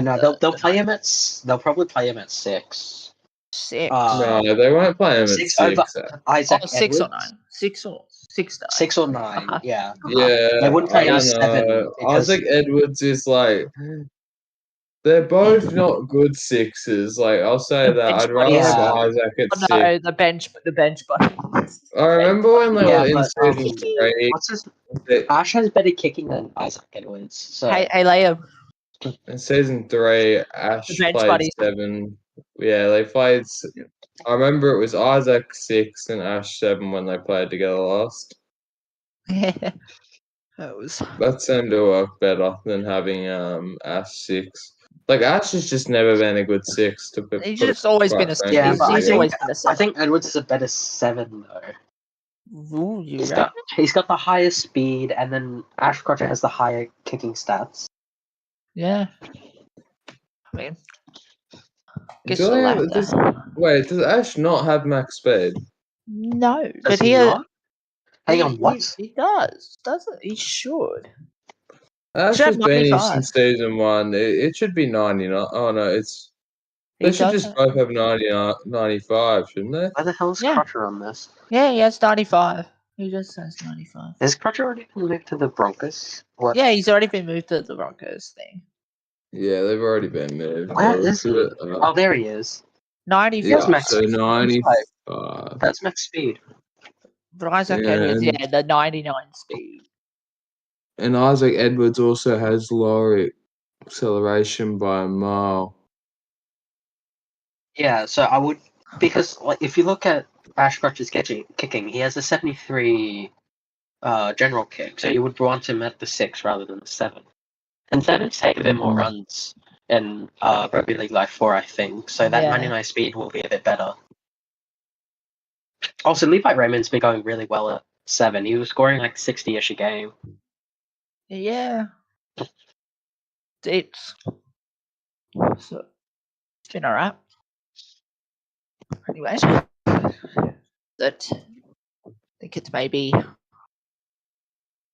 No, they'll play him at. They'll probably play him at 6. 6. No, they won't play him at 6. Over Isaac 6 or Edwards. 9. 6 or 6. 6 or 9, yeah. Yeah, They wouldn't play I him don't 7. know. because- Isaac Edwards is like... They're both not good 6s. Like, I'll say that. I'd rather have Isaac at 6. No, the bench buddy. I remember when they were in but, season 3. What's his? Ash has better kicking than Isaac Edwards. So Hey, Liam. In season 3, Ash The bench played buddies. 7. Yeah, they played... I remember it was Isaac 6 and Ash 7 when they played together last. That was. That seemed to work better than having Ash 6. Like, Ash has just never been a good 6 to put. He's just always been a. Yeah, but He's always been a. I think Edwards is a better 7 though. Ooh, you He's got the highest speed, and then Ash Crutcher has the higher kicking stats. Yeah. I mean. Guess Do we'll they have have- does- to- Wait, does Ash not have max speed? No, Does but he he. not? Hang on, what? He does, doesn't he? Should. Ash Should has have been here 95. since season 1. It should be 99. Oh, no, it's... He They should does just both have 95, shouldn't they? Where the hell is Yeah. Crutcher on this? Yeah, he has 95. He just has 95. Has Crutcher already been moved to the Broncos? What? Yeah, he's already been moved to the Broncos thing. Yeah, they've already been moved. Where is he? Uh, Oh, there he is. 95. yeah, That's max so speed. 95. That's max speed. But Isaac Yeah, Edwards, and- yeah, the 99 speed. And Isaac Edwards also has lower acceleration by a mile. Yeah, so I would, because like if you look at Ash Crutcher's kicking, he has a 73 general kick, so you would want him at the 6 rather than the 7. And 7's take a bit more runs in Rugby League Live 4, I think, so that Yeah. 99 speed will be a bit better. Also, Levi Raymond's been going really well at 7. He was scoring like 60-ish a game. Yeah. It's been alright. Anyways, that I think it's maybe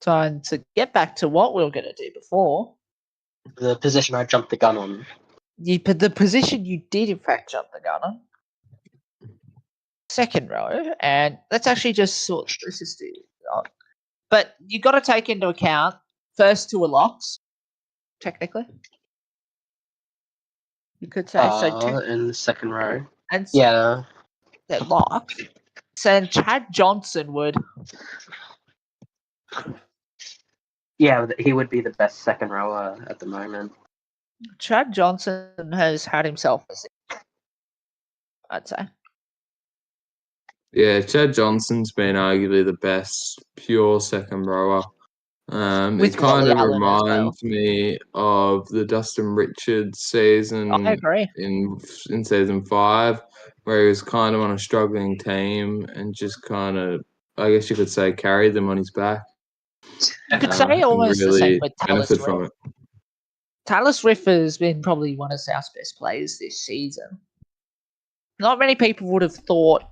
time to get back to what we were going to do before. The position I jumped the gun on. The position you did, in fact, jump the gun on. Second row, and let's actually just sort. Let's just do. But you got to take into account first 2 are locks, technically. You could say so. In the second row. And Yeah. they're locked. So then Chad Johnson would. Yeah, he would be the best second rower at the moment. Chad Johnson has had himself a season, I'd say. Yeah, Chad Johnson's been arguably the best pure second rower. With It kind Wally of Allen as well. reminds me of the Dustin Richards season I agree. in season 5, where he was kind of on a struggling team and just kind of, I guess you could say, carried them on his back. You could say and almost the really same with Taylor benefit from Swift. it. Taylor Swift has been probably one of South's best players this season. Not many people would have thought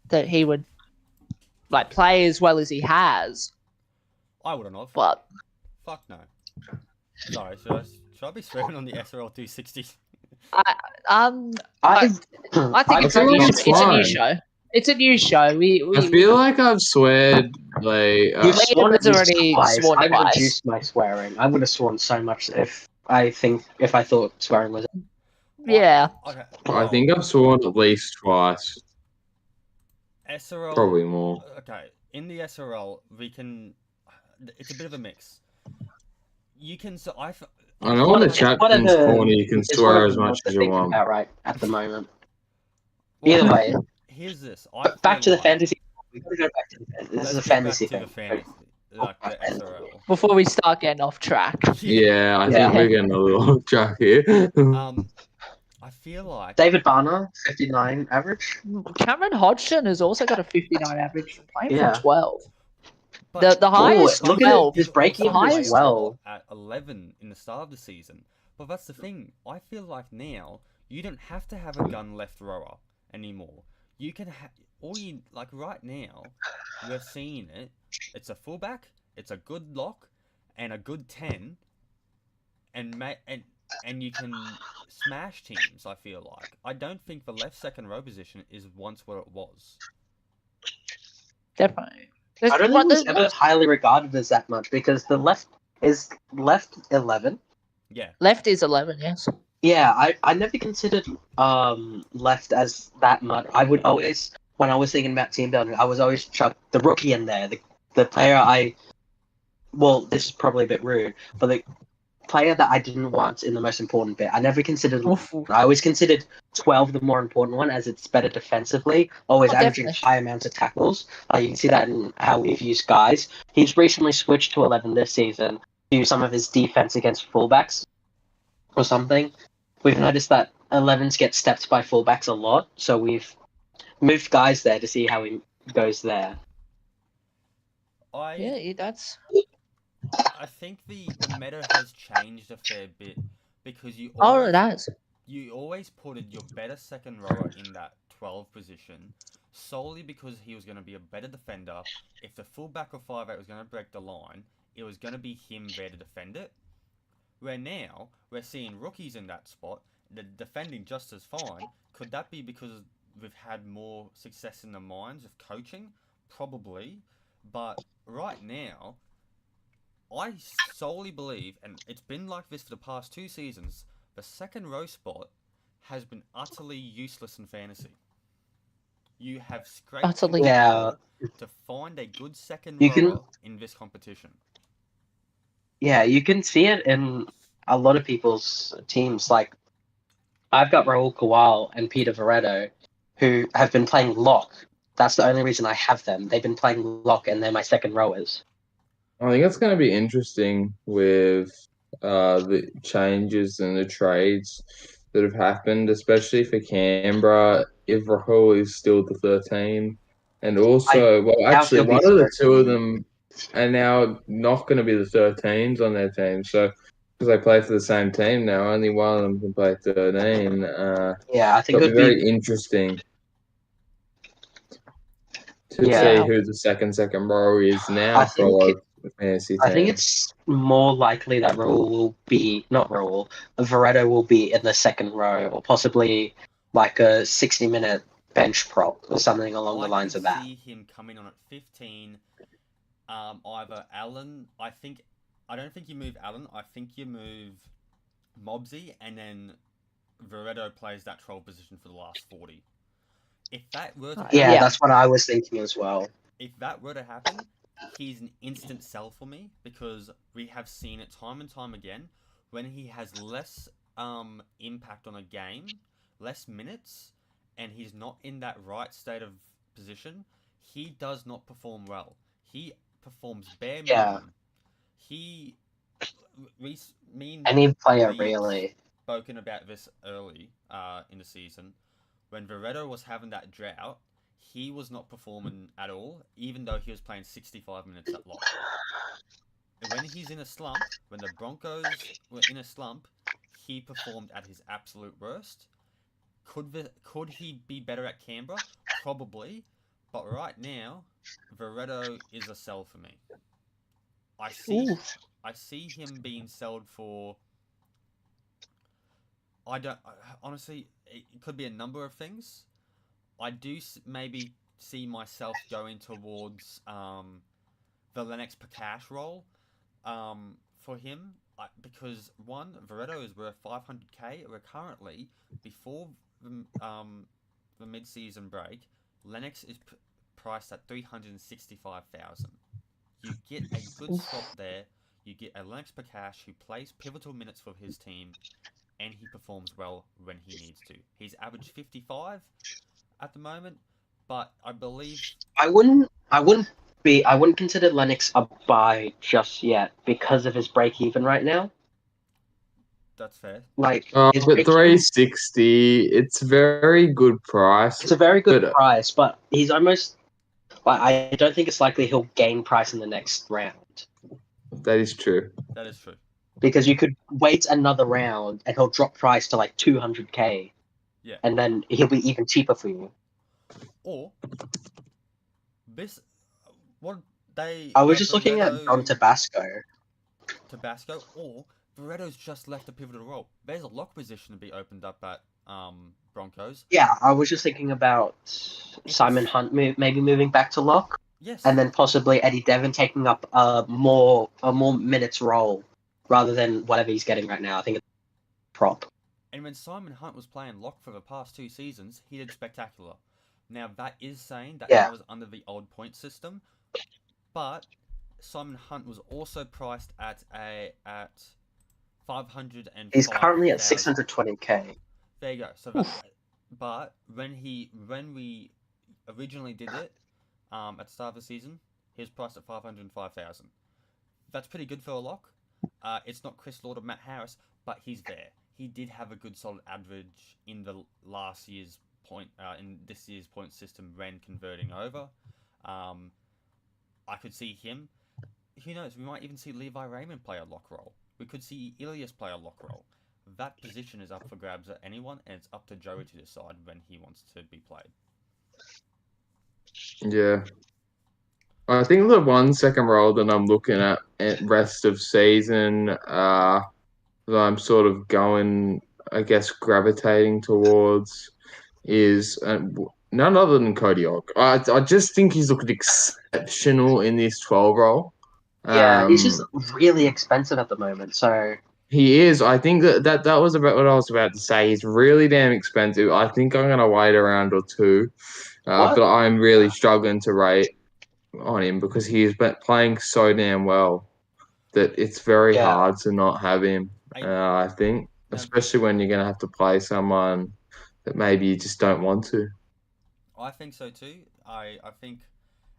that he would like play as well as he has. I wouldn't have. But Fuck no. Sorry, should I be swearing on the SRL 260? I I I think it's a feel new, like it's it's a new fine. show. It's a new show. I feel like I've sweared like You've Liam sworn has at least already twice. sworn I've twice. reduced my swearing. I would have sworn so much if I thought swearing was. Yeah. Okay. I Well, think I've sworn at least twice, SRL. probably more. Okay, in the SRL, we can. It's a bit of a mix. You can. So I know on the captain's corner you can it's swear one of as the much ones as to you think want. about right at the moment. Well, Either way, here's this. I back to feel the like- fantasy. We gotta go back to the fantasy. This Let's is a get back fantasy to thing. the fantasy, like the SRL. Before we start getting off track. Yeah, I Yeah. think we're getting a little off track here. I feel like David Barner, 59 average. Cameron Hodgson has also got a 59 average playing Yeah. from 12. but The high Ooh, is look at 12. his break-even The high as is well. at 11 in the start of the season. But that's the thing. I feel like now you don't have to have a gun left rower anymore. You can have all you like right now. We're seeing it. It's a fullback. It's a good lock, and a good 10, and you can smash teams. I feel like I don't think the left second row position is once what it was. Definitely. I don't think it was There's ever highly regarded as that much because the left is left 11. Yeah. left is 11, yes. Yeah, I never considered left as that much. I would always, when I was thinking about team building, I was always chuck the rookie in there, the player well, this is probably a bit rude, but the player that I didn't want in the most important bit. I never considered. Oof. I always considered 12 the more important one, as it's better defensively, always Oh, averaging definitely. high amounts of tackles. You can see that in how we've used guys. He's recently switched to 11 this season to some of his defense against fullbacks or something. We've noticed that 11s get stepped by fullbacks a lot, so we've moved guys there to see how he goes there. Yeah, that's. I think the meta has changed a fair bit because you Oh, always, it has. you always put your better second rower in that 12 position solely because he was going to be a better defender. If the fullback or 5'8" was going to break the line, it was going to be him there to defend it. Where now we're seeing rookies in that spot, they're defending just as fine. Could that be because we've had more success in the minds of coaching? Probably. But right now, I solely believe, and it's been like this for the past 2 seasons, the second row spot has been utterly useless in fantasy. You have scraped Utterly. Yeah. to find a good second You can- rower in this competition. Yeah, you can see it in a lot of people's teams. Like, I've got Raul Kowal and Peter Veretto, who have been playing lock. That's the only reason I have them. They've been playing lock, and they're my second rowers. I think it's going to be interesting with the changes and the trades that have happened, especially for Canberra, if Rahul is still the 13. And also, actually, he'll be one of the 13. two of them are now not going to be the 13s on their team. So, because they play for the same team now, only one of them can play 13. Yeah, I think It'll it be would very be. interesting to Yeah. see who the second row is now I for a think lot of fantasy teams. I think it's more likely that Raul will be not Raul. Veretto will be in the second row, or possibly like a 60-minute bench prop or something along the lines of that. I see him coming on at 15. Either Allen. I don't think you move Allen. I think you move Mobsy, and then Veretto plays that 12 position for the last 40. If that were to happen, Yeah, that's what I was thinking as well. if that were to happen, he's an instant sell for me because we have seen it time and time again when he has less impact on a game, less minutes, and he's not in that right state of position, he does not perform well. He performs bare minimum. Any player we really. spoken about this early in the season. When Veretto was having that drought, he was not performing at all, even though he was playing 65 minutes at lock. And when he's in a slump, when the Broncos were in a slump, he performed at his absolute worst. Could he be better at Canberra? Probably, But right now, Veredo is a sell for me. I see him being sold for. Honestly, it could be a number of things. I do maybe see myself going towards the Lennox Pakash role for him because one, Veredo is worth 500k. We're currently before the mid-season break. Lennox is priced at 365,000. You get a good swap there. You get a Lennox Pakash who plays pivotal minutes for his team, and he performs well when he needs to. He's averaged 55 at the moment, but I believe I wouldn't consider Lennox a buy just yet because of his break even right now. that's fair. Like but his break even, 360, it's very good price. it's a very good price, but he's almost like I don't think it's likely he'll gain price in the next round. That is true. That is true. Because you could wait another round and he'll drop price to like 200k. Yeah. And then he'll be even cheaper for you. Or this, what they. I was just looking at Don Tabasco. Tabasco, or Veredo's just left a pivotal role. There's a lock position to be opened up at Broncos. Yeah, I was just thinking about Simon Hunt maybe moving back to lock. Yes. And then possibly Eddie Devon taking up a more minutes role rather than whatever he's getting right now. I think it's prop. And when Simon Hunt was playing lock for the past 2 seasons, he did spectacular. Now that is saying that that was under the old point system, but Simon Hunt was also priced at 500 and. He's currently at 620k. There you go. So, but when we originally did it, at the start of the season, he was priced at 505,000. That's pretty good for a lock. It's not Chris Lord or Matt Harris, but he's there. He did have a good solid average in the last year's point, in this year's point system when converting over. I could see him. Who knows? We might even see Levi Raymond play a lock role. We could see Ilias play a lock role. That position is up for grabs at anyone, and it's up to Joey to decide when he wants to be played. Yeah. I think the 1 second role that I'm looking at rest of season, that I'm sort of going, I guess, gravitating towards is none other than Cody Ogg. I just think he's looking exceptional in this 12 role. Yeah, he's just really expensive at the moment, so... He is. I think that was about what I was about to say. He's really damn expensive. I think I'm going to wait a round or two. But I'm really struggling to rate on him because he's been playing so damn well that it's very hard to not have him, I think. Especially when you're going to have to play someone that maybe you just don't want to. I think so too. I think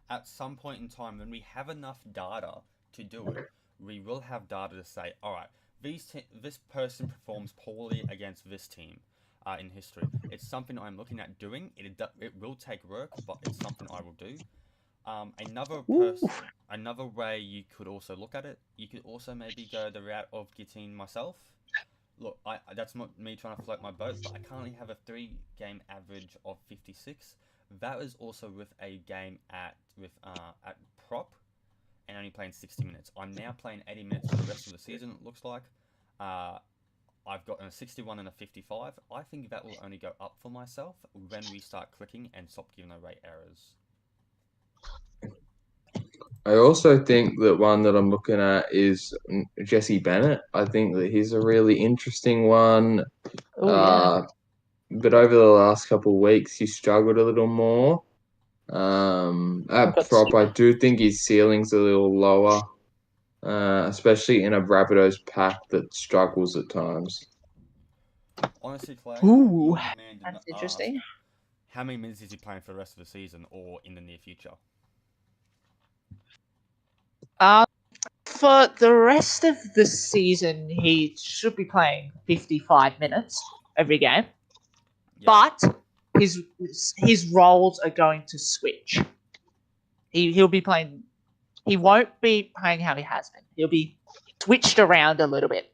at some point in time when we have enough data to do it, we will have data to say, all right, this person performs poorly against this team in history. It's something I'm looking at doing. It will take work, but it's something I will do. Another way you could also look at it, you could also maybe go the route of getting myself. Look, that's not me trying to float my boat, but I currently have a 3-game average of 56. That is also with a game at prop, and only playing 60 minutes. I'm now playing 80 minutes for the rest of the season, it looks like. I've got a 61 and a 55. I think that will only go up for myself when we start clicking and stop giving away errors. I also think that one that I'm looking at is Jesse Bennett. I think that he's a really interesting one. But over the last couple of weeks, he struggled a little more. At prop, I do think his ceiling's a little lower, especially in a Rapidos pack that struggles at times. Honestly, Clay, that's interesting. How many minutes is he playing for the rest of the season or in the near future? For the rest of the season, he should be playing 55 minutes every game. Yep. But his roles are going to switch. He'll be playing. He won't be playing how he has been. He'll be switched around a little bit.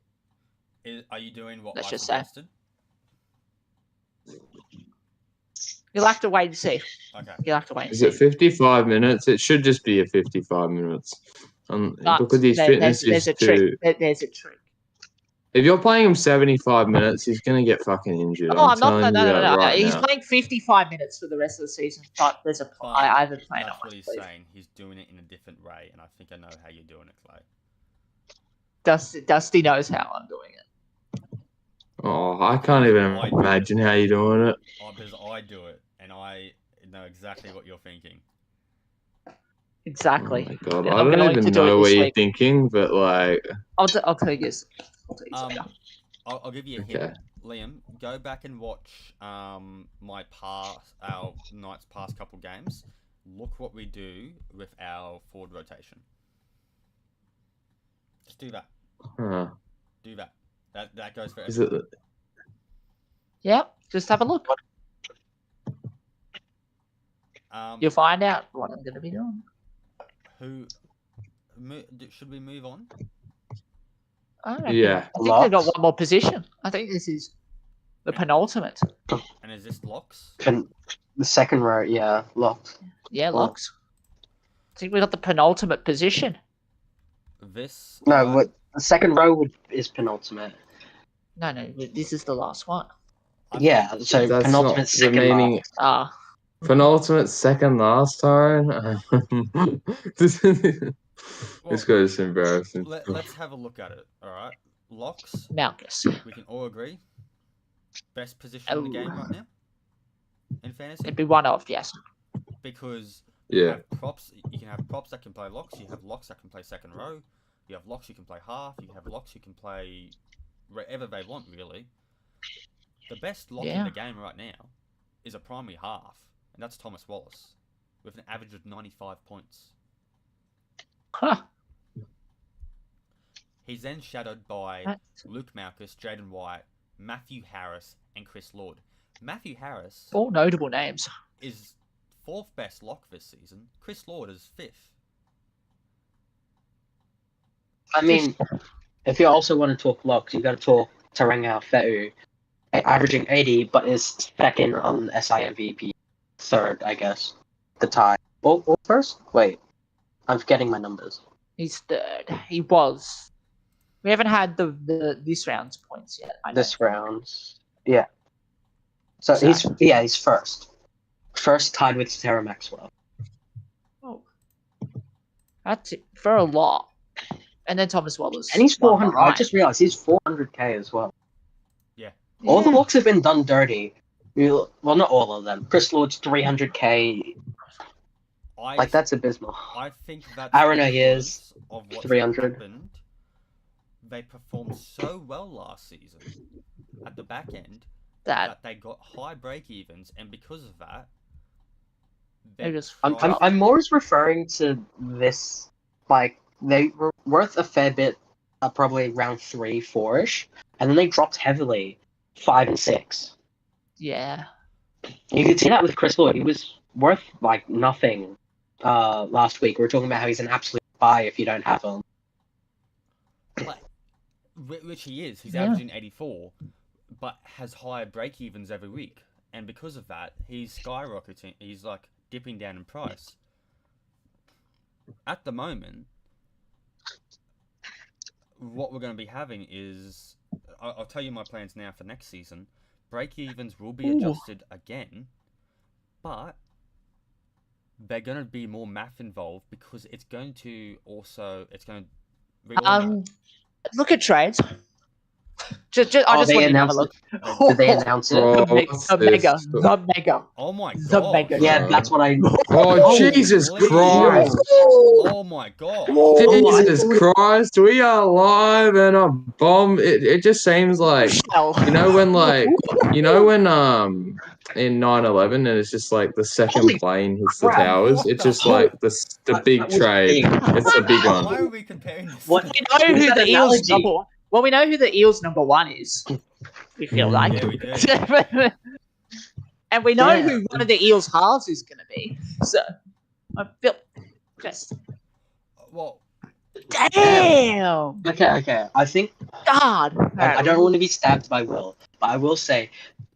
Are you doing what Let's I just suggested? You'll have to wait and see. Okay. You'll have to wait and Is see. it 55 minutes? It should just be a 55 minutes. But Because his fitness there's is a trick. too. There's a trick. If you're playing him 75 minutes, he's gonna get fucking injured. Oh, I'm telling you that no. right He's now. playing 55 minutes for the rest of the season. But there's a. But I haven't played that's on what he's please. saying. He's doing it in a different way, and I think I know how you're doing it, Clay. Dusty knows how I'm doing it. Oh, I can't even imagine how you're doing it. Because I do it, and I know exactly what you're thinking. Exactly. Oh my god, And I I'm don't going even to do it know this what you're week. thinking, but like, I'll tell you this. I'll tell you later. I'll give you a hint. okay. Liam, go back and watch our Knights past couple games. Look what we do with our forward rotation. Just do that. Huh. Do that. That goes for Is everyone. it? Yep. Just have a look. You'll find out what I'm going to be doing. Should we move on? I reckon. Yeah. I think they've got one more position. I think this is the penultimate. And is this locks? The second row, yeah, locked. Yeah, locks. I think we got the penultimate position. This. No, what the second row is penultimate. No, this is the last one. Yeah, so That's penultimate not second remaining. last. Penultimate second last time. This goes embarrassing. Let's have a look at it. All right, locks. Malchus. We can all agree. Best position in the game right now in fantasy. It'd be one of, yes. Because you Yeah. have props. You can have props that can play locks. You have locks that can play second row. You have locks you can play half. You have locks you can play wherever they want. Really, the best lock in the game right now is a primary half, and that's Thomas Wallace with an average of 95 points. Huh. He's then shadowed by Luke Malchus, Jaden White, Matthew Harris, and Chris Lord. Matthew Harris All notable names. is 4th best lock this season. Chris Lord is 5th. I mean, if you also want to talk locks, you got to talk Taranga Fe'u, averaging 80, but is second on SI MVP. Third, I guess. The tie. Or first? Wait. I'm forgetting my numbers. He's third. He was. We haven't had this round's points yet. This round. Yeah. So he's first. First tied with Sarah Maxwell. Oh. That's it. For a lot. And then Thomas Wallace. And he's 400. I just realized he's 400k as well. Yeah. All the locks have been done dirty. Well, not all of them. Chris Lord's 300k. Like, that's abysmal. I think that's Aaron Ayers, of what 300. happened. They performed so well last season at the back end that they got high break evens, and because of that, I'm more referring to this, like, they were worth a fair bit, probably around 3, 4-ish, and then they dropped heavily, 5 and 6. Yeah. You could see that with Chris Lord. He was worth, like, nothing last week. We were talking about how he's an absolute buy if you don't have him. Which he is. He's averaging 84, but has higher break evens every week. And because of that, he's skyrocketing. He's, like, dipping down in price. At the moment, what we're going to be having is... I'll tell you my plans now for next season. Break evens will be adjusted again, but they're going to be more math involved because it's going to look at trades. I just want to have a look. Did they announce it? The mega. Oh my god. The mega. Yeah, that's what I... Oh, Jesus Christ. Oh my god. Jesus Christ, we are live and a bomb. It just seems like, you know when in 9/11 and it's just like the second plane hits the towers, it's just like the big trade. It's a big one. Why are we comparing this? We know who the Eels number one. Well, we know who the Eels number one is. We feel like. Yeah, we do. And we know who one of the Eels halves is going to be. So I feel just. Well. Damn. Okay. I think. God. I don't want to be stabbed by Will, but I will say,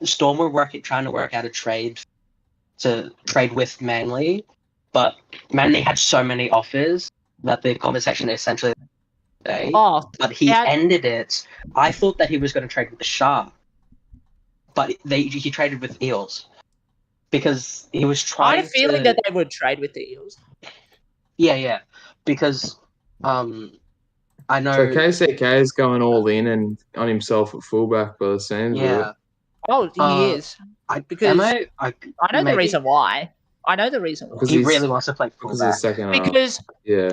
Storm were trying to work out a trade to trade with Manly, but Manly had so many offers that the conversation essentially today. Oh, But he ended it. I thought that he was going to trade with the Shark, but he traded with Eels because he was I trying. had a feeling that they would trade with the Eels. Yeah, because I know. So KCK is going all in and on himself at fullback by the sounds of it. Yeah, Oh, he is. Because I know the reason why. I know the reason why. Because he he's- really wants to play Because of the fullback. second half. Because Yeah.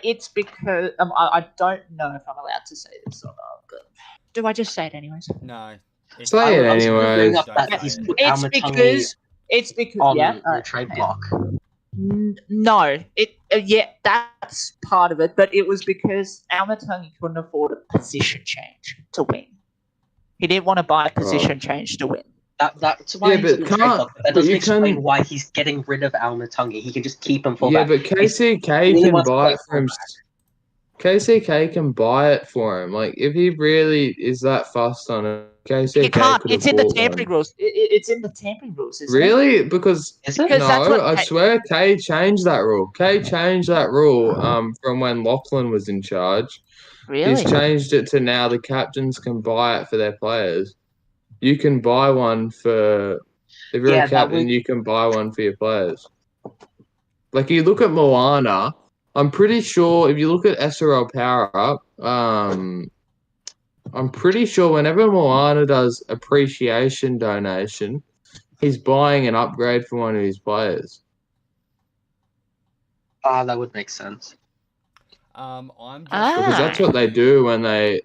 it's because I don't know if I'm allowed to say this or not. But do I just say it anyways? No. It's Say it I was gonna bring anyways. up that Don't he's say it. put It's Almatungi because on yeah. the trade block. No, that's part of it, but it was because Almatungi couldn't afford a position change to win. He didn't want to buy a position change to win. That's why Yeah, he's but in the trade can't- block. That but doesn't you explain can- why he's getting rid of Almatungi. He can just keep him Yeah, fullback. but KCK He can wants to buy play it for him. fullback. KCK can buy it for him. Like, if he really is that fussed on it, KCK You can't. could have It's in the bought tampering one. rules. It's in the tampering rules, isn't it? Really? Because Is it? Because no, that's what I swear Kay changed that rule. Kay changed that rule from when Lachlan was in charge. Really? He's changed it to now the captains can buy it for their players. You can buy one for if you're Yeah, a that captain, would- you can buy one for your players. Like you look at Moana, I'm pretty sure if you look at SRL Power Up, I'm pretty sure whenever Moana does appreciation donation, he's buying an upgrade for one of his players. That would make sense. I'm just Because that's what they do when they.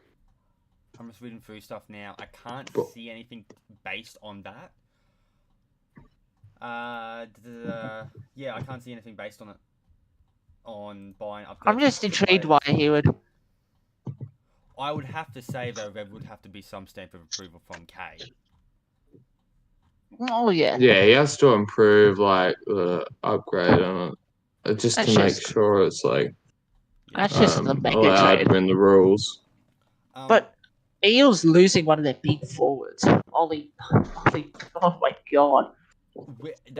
I'm just reading through stuff now. I can't But- see anything based on that. Yeah, I can't see anything based on it. On buying upgrades. I'm just for intrigued players. why he would. I would have to say though there would have to be some stamp of approval from K. Oh yeah. Yeah, he has to improve like the upgrade on it, just That's to make just- sure it's like That's just the mega allowed trade. within the rules. But Eels losing one of their big forwards. Holy, oh my god.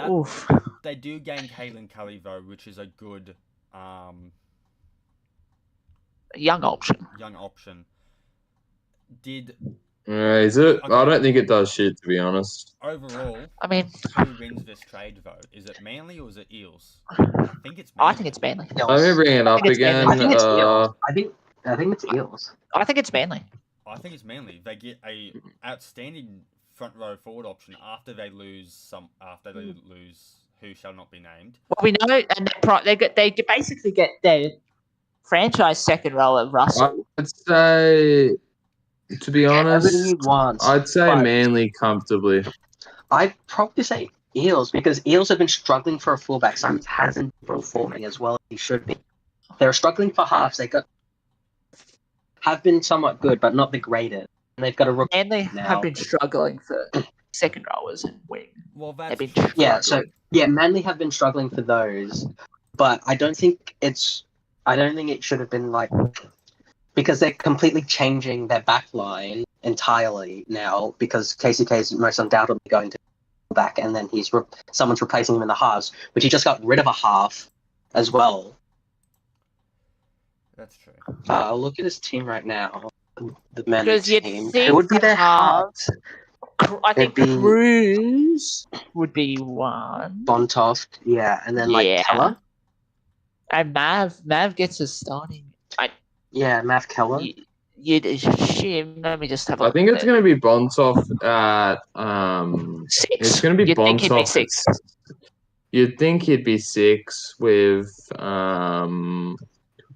Oof. They do gain Caitlin Cully though, which is a good Young option. young option. Did Is it? Okay. I don't think it does shit, to be honest. overall I mean, who wins this trade vote? Is it Manly or is it Eels? I think it's Manly. I think it's Manly. Let me bring it up think it's again. Manly. I think it's Eels. I think it's Eels. I think it's Manly. I think it's Manly. They get a outstanding front row forward option after they lose who shall not be named. Well, we know, and they basically get their franchise second row of Russell. I'd say, to be honest, Everything you want. I'd say but Manly comfortably. I'd probably say Eels because Eels have been struggling for a fullback. Suns hasn't been performing as well as he should be. They're struggling for halves. They have been somewhat good, but not the greatest. And they've got a rookie And they now. have been struggling for second rowers and wing. Well, They've that's been Yeah, so Manly have been struggling for those, but I don't think it should have been like because they're completely changing their back line entirely now because KCK is most undoubtedly going to back, and then someone's replacing him in the halves, which he just got rid of a half as well. That's true. I'll look at his team right now. The Manly Because you'd team. think Who would be their halves. I think It'd be- Cruz would be one. Bontoft, yeah, and then Yeah. Keller. And Mav gets a starting. Yeah, Mav Keller. You'd assume. Let me just have a I think it's going to be Bontoff at six. it's going to be You'd think he'd be Bontoff. six. You'd think he'd be 6 with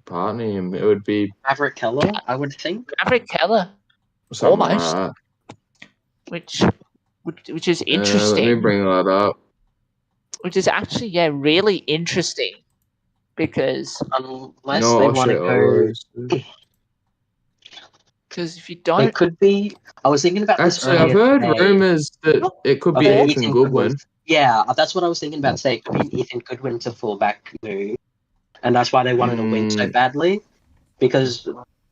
partner him. It would be Maverick Keller, I would think. Maverick Keller, something Almost. like which is that. interesting. Let me bring that up. Which is actually really interesting because Unless No, they I'll want to show go. it. if you It don't, could be. I was thinking about this Actually, I've earlier heard today. rumors that it could be Okay, Ethan Goodwin. Yeah, that's what I was thinking about. Say it could be an Ethan Goodwin to fullback move, and that's why they wanted a wing so badly, because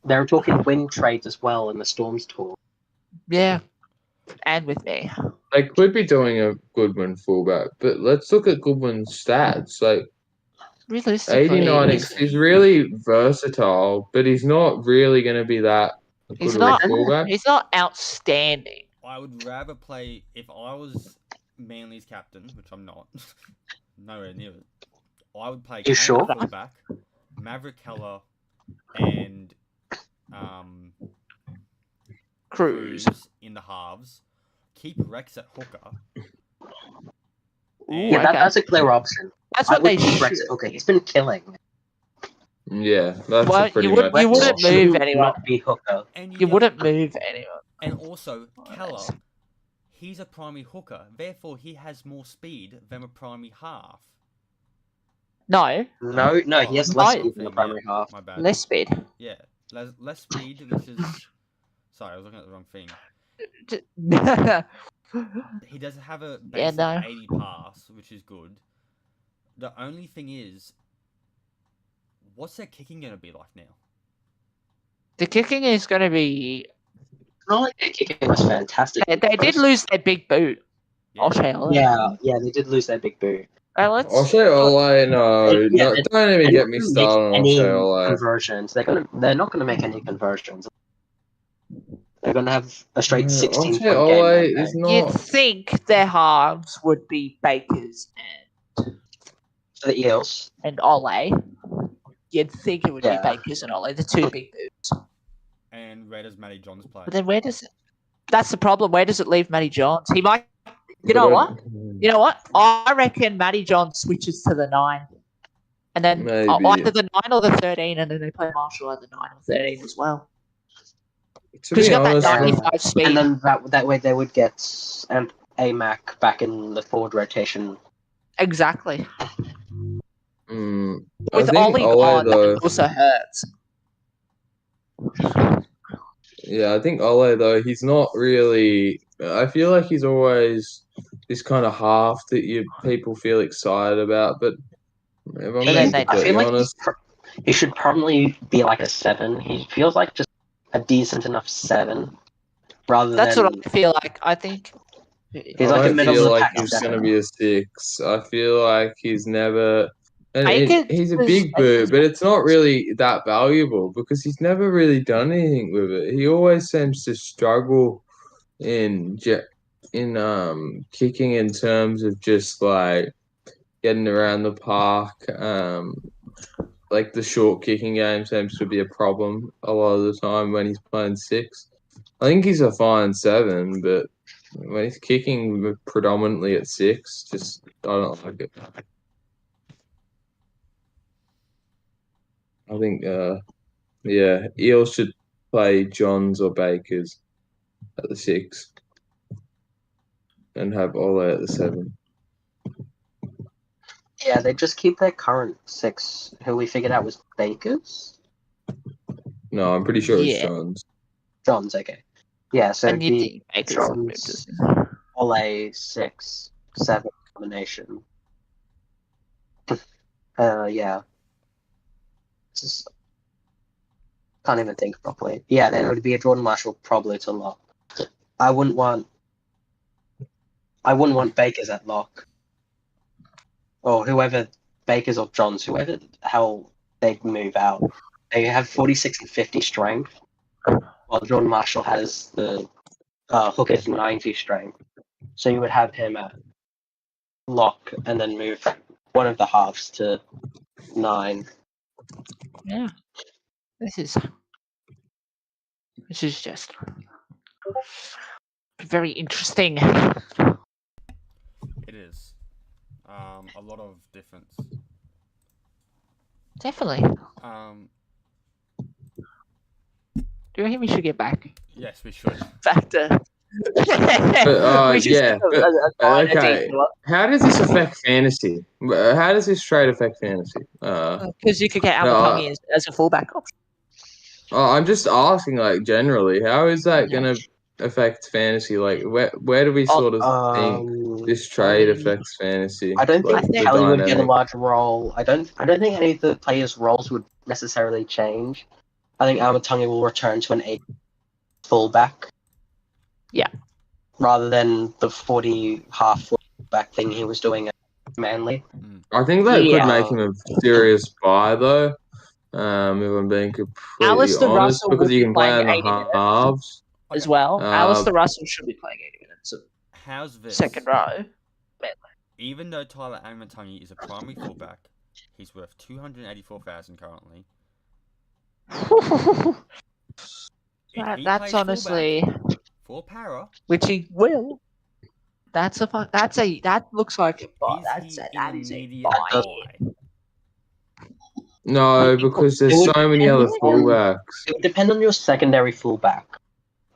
they were talking wing trades as well in the Storms tour. yeah. and with me. They could be doing a Goodwin fullback, but let's look at Goodwin's stats. Like Realistically, 89, he's really versatile, but he's not really going to be that he's good of not a fullback. he's not outstanding. I would rather play if I was Manly's captain, which I'm not. Nowhere near it. I would play You Kane sure? at fullback, Maverick Keller, and Cruz. in the halves. Keep Rex at hooker. Ooh, and- Yeah, okay. that's a clear option. That's I what would they keep should. Rex Hooker. He's been killing. Yeah, that's Well, pretty you wouldn't- much. you wouldn't Rex move should anyone. Not be Hooker. And You wouldn't move anyone. And also, Oh, Keller, that's- he's a primary hooker. Therefore, he has more speed than a primary half. No, No, he has less No. speed in the primary half. My bad. less speed. Yeah, less speed, which is... Sorry, I was looking at the wrong thing. He does have a Yeah, basic no. 80 pass, which is good. The only thing is, what's their kicking going to be like now? The kicking is going to be. Not like their kicking was fantastic. They did lose their big boot. I'll say that. Yeah, they did lose their big boot. Let's. O'Shea Ole, no, Yeah, don't even They're get not me gonna started on make any O'Shea Ole. conversions. They're not gonna make any conversions. They're gonna have a straight 16 O'Shea point Ole game. is You'd not. think their halves would be Bakers The Eels. and Ole. You'd think it would Yeah. be Bakers and Ole, the two big boots. And where does Matty Johns play? But then where does it? That's the problem. Where does it leave Matty Johns? He might. You know what? You know what? I reckon Matty John switches to the 9. And then Maybe. either the 9 or the 13, and then they play Marshall at the 9 or 13 as well. To Because be you got honest, that yeah. 95 speed. And then that way they would get AMAC back in the forward rotation. Exactly. I With think Ollie Ole, gone, though, that also hurts. yeah, I think Ole though, he's not really. I feel like he's always this kind of half that people feel excited about, but if I'm But being then they I feel completely like honest, he should probably be like a 7. He feels like just a decent enough 7, rather That's than. what I feel like. I think. He's I like a don't middle feel of the like pack he's going to 7. be a 6. I feel like he's never. And Baker he's a was- big boot, but it's not really that valuable because he's never really done anything with it. He always seems to struggle in kicking in terms of just like getting around the park. Like the short kicking game seems to be a problem a lot of the time when he's playing 6. I think he's a fine 7, but when he's kicking predominantly at 6, just I don't like it. I think, yeah, Eels should play Johns or Bakers at the 6 and have Ole at the 7. Yeah, they just keep their current 6, who we figured out was Bakers. No, I'm pretty sure it's Yeah. Johns. John's okay. Yeah, so And it'd you be think Baker's would move Johns, to- Ole 6, 7 combination. Yeah. Just can't even think properly. Yeah, then it would be a Jordan Marshall probably to lock. I wouldn't want Bakers at lock. Or whoever, Bakers or Johns, whoever the hell they move out. They have 46 and 50 strength, while Jordan Marshall has the hooker's 90 strength. So you would have him at lock and then move one of the halves to 9. Yeah. This is just very interesting. It is. A lot of difference. Definitely. Do you think we should get back Yes, we should. to? We should yeah, do a but, minor okay. detour. How does this affect fantasy? How does this trade affect fantasy? Because you could get No, Almatangi as a fullback option. I'm just asking, like, generally, how is that going to affect fantasy? Like, where do we sort of think this trade affects fantasy? I don't like, think the Kelly would get a dynamic? large role. I don't think any of the players' roles would necessarily change. I think Amatungi will return to an 8 fullback. Yeah. rather than the 40 half back thing he was doing at Manly. I think that could Yeah. make him a serious buy, though. If I'm being completely Alistair honest, Russell because would you be can play in playing the 80 minutes. halves. As well, Alistair Uh, Russell should be playing 80 minutes of How's this? second row. Even though Tyler Amatangi is a primary fullback, he's worth 284,000 currently. If he That's plays honestly, fullback for para, which he will. That looks like a buy. is That he is an a immediate buy. buy? no, because there's It would so many depend other on- fullbacks. It would depend on your secondary fullback.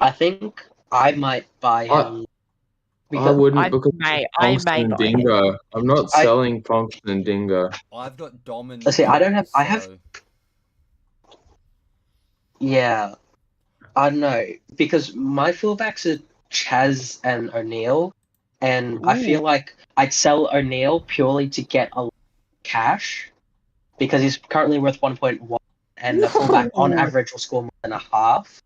I think I might buy him. I wouldn't I because may Ponkston and buy him. Dingo. I'm not selling Ponkston and Dingo. I've got Dom and Let's see, I don't have- Kane, I have- so- Yeah, I don't know because my fullbacks are Chaz and O'Neill, and I feel like I'd sell O'Neill purely to get a cash because he's currently worth 1.1, and the fullback on average will score more than a half.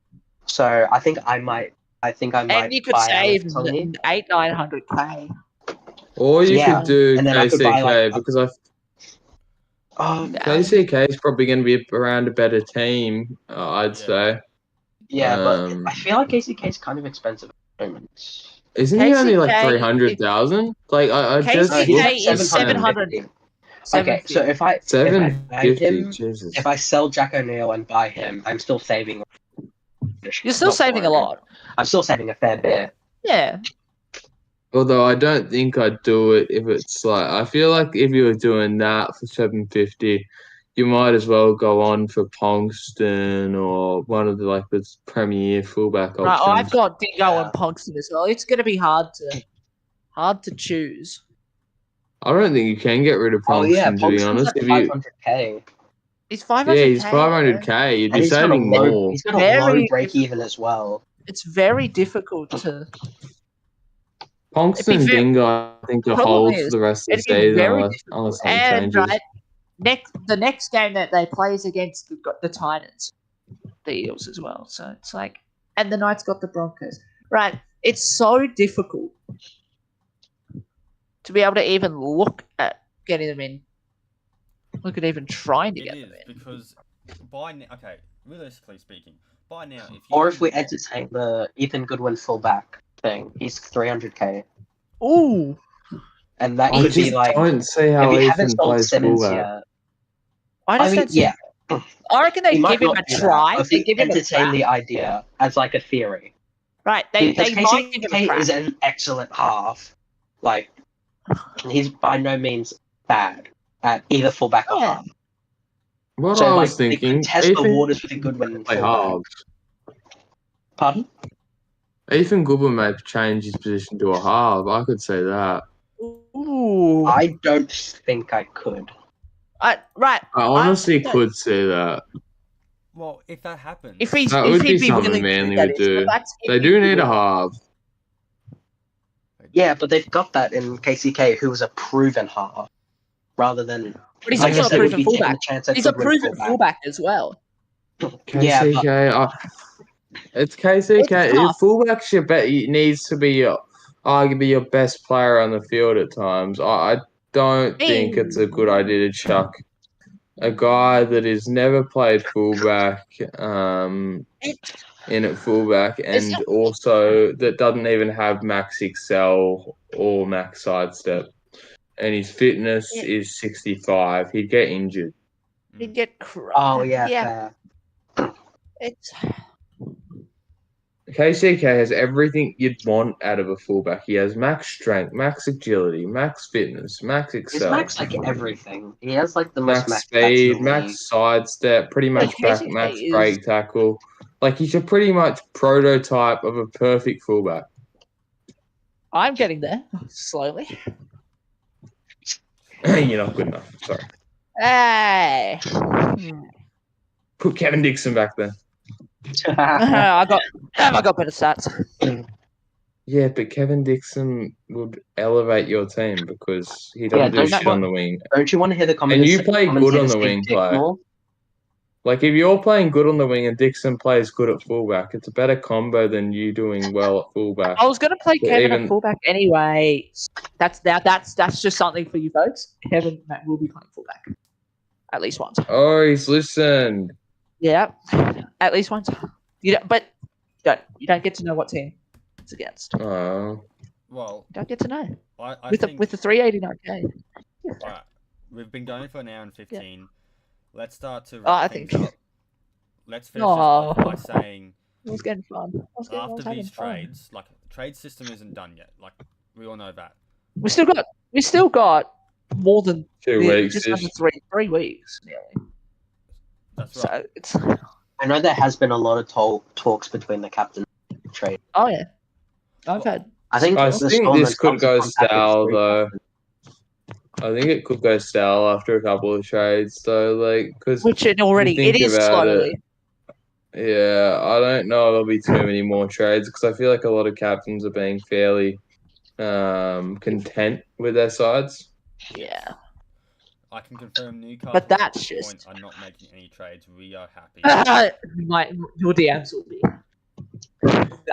So I think I might. And you could buy save Alex Tony. 800-900k. Or you Yeah, could do and then I could buy, KCK like, because I Oh, KCK is probably going to be around a better team. I'd Yeah. say. yeah, but Um, I feel like KCK is kind of expensive at the moment. Isn't he only like KCK 300,000? Like I just KCK he's looked is 700. Okay, so if I bag 750. him, Jesus. if I sell Jack O'Neill and buy him, I'm still saving. You're still Not saving a 400. lot. I'm still saving a fair bit. Yeah. Although I don't think I'd do it if it's like I feel like if you were doing that for 750, you might as well go on for Ponkston or one of the premier fullback Right, options. I've got Dingo Yeah. and Ponkston as well. It's going to be hard to choose. I don't think you can get rid of Oh yeah, Ponkston, to be Ponkston's honest. like If you 500k. He's 500k. yeah, he's 500k. You'd And be he's got a saving low. more. He's got a low Very break even as well. It's very difficult to. Ponkston and very- Dingo, I think, to Problem hold is, for the rest of the it'd be season very unless something And changes. right, the next game that they play is against the Titans, the Eagles as well. So it's like, and the Knights got the Broncos. Right, it's so difficult to be able to even look at getting them in. Look at even trying to It get is them in. because realistically speaking, by now, If we entertain the Ethan Goodwin fullback thing, he's 300k, Ooh, and that I could be just like don't see how if you Ethan haven't sold plays Simmons fullback. yet. I I mean, understand. yeah, I reckon they he might give him not a do that, try. but if They we give him a entertain try. the idea as like a theory. Right, they Because might give him a KCK try. is an excellent half. Like, he's by no means bad at either fullback or Yeah. half. What So I like, was thinking, they could test the Ethan waters with a Goodwin play fullback. halves. Pardon? Ethan Goodwin may change his position to a half. I could say that. Ooh. I don't think I could. Right. I honestly don't- could see that. Well, if that happens, If he's That if would he'd be be something willing to Manly that would is, but do. that's if They he'd do be need a willing. half. Yeah, but they've got that in KCK, who was a proven half, rather than. But he's I also guess a they would proven be taking fullback. a chance at He's a Goodwin proven fullback as well. Yeah, but KCK. It's KCK. It's Your tough. fullback needs to be arguably your best player on the field at times. I don't think it's a good idea to chuck a guy that has never played fullback in at fullback and not- also that doesn't even have max excel or max sidestep. And his fitness is 65. He'd get injured. He'd get crushed. oh yeah, fair. It's KCK has everything you'd want out of a fullback. He has max strength, max agility, max fitness, max He's excel, max like everything. He has like the max most max speed, stats in the league. max sidestep, pretty much back, KCK max is- break tackle. Like he's a pretty much prototype of a perfect fullback. I'm getting there slowly. You're not good enough. Sorry. Hey, Put Kevin Dixon back there. I got better stats. Yeah, but Kevin Dixon would elevate your team because he doesn't do don't shit you on the wing. Don't you want to hear the And you play good on commentators the say wing dick play. more? Like, if you're playing good on the wing and Dixon plays good at fullback, it's a better combo than you doing well at fullback. I was going to play But Kevin even- at fullback anyway. That's just something for you folks. Kevin Matt will be playing fullback at least once. Oh, he's listened. Yeah, at least once. But you don't get to know what team it's against. You Oh. Well, don't get to know I with think the 389k. Alright, we've been going for an hour and 15. Let's start to I wrap things think- up. Let's finish this off by Oh. saying It was getting fun. I was after having these fun. trades, like the trade system isn't done yet. Like we all know that. We still got more than 2 weeks. just under 3 weeks nearly. That's right. So it's I know there has been a lot of talks between the captain and trade. oh yeah. I've had I think I the think Storm this has could come to go contact with stale, three though. captains. I think it could go stale after a couple of trades, though. Like, because which it already think it is about slowly. yeah, I don't know if there'll be too many more trades because I feel like a lot of captains are being fairly content with their sides. Yeah. I can confirm Newcastle But at that's this just- point are not making any trades. We are happy. Your DMs will be.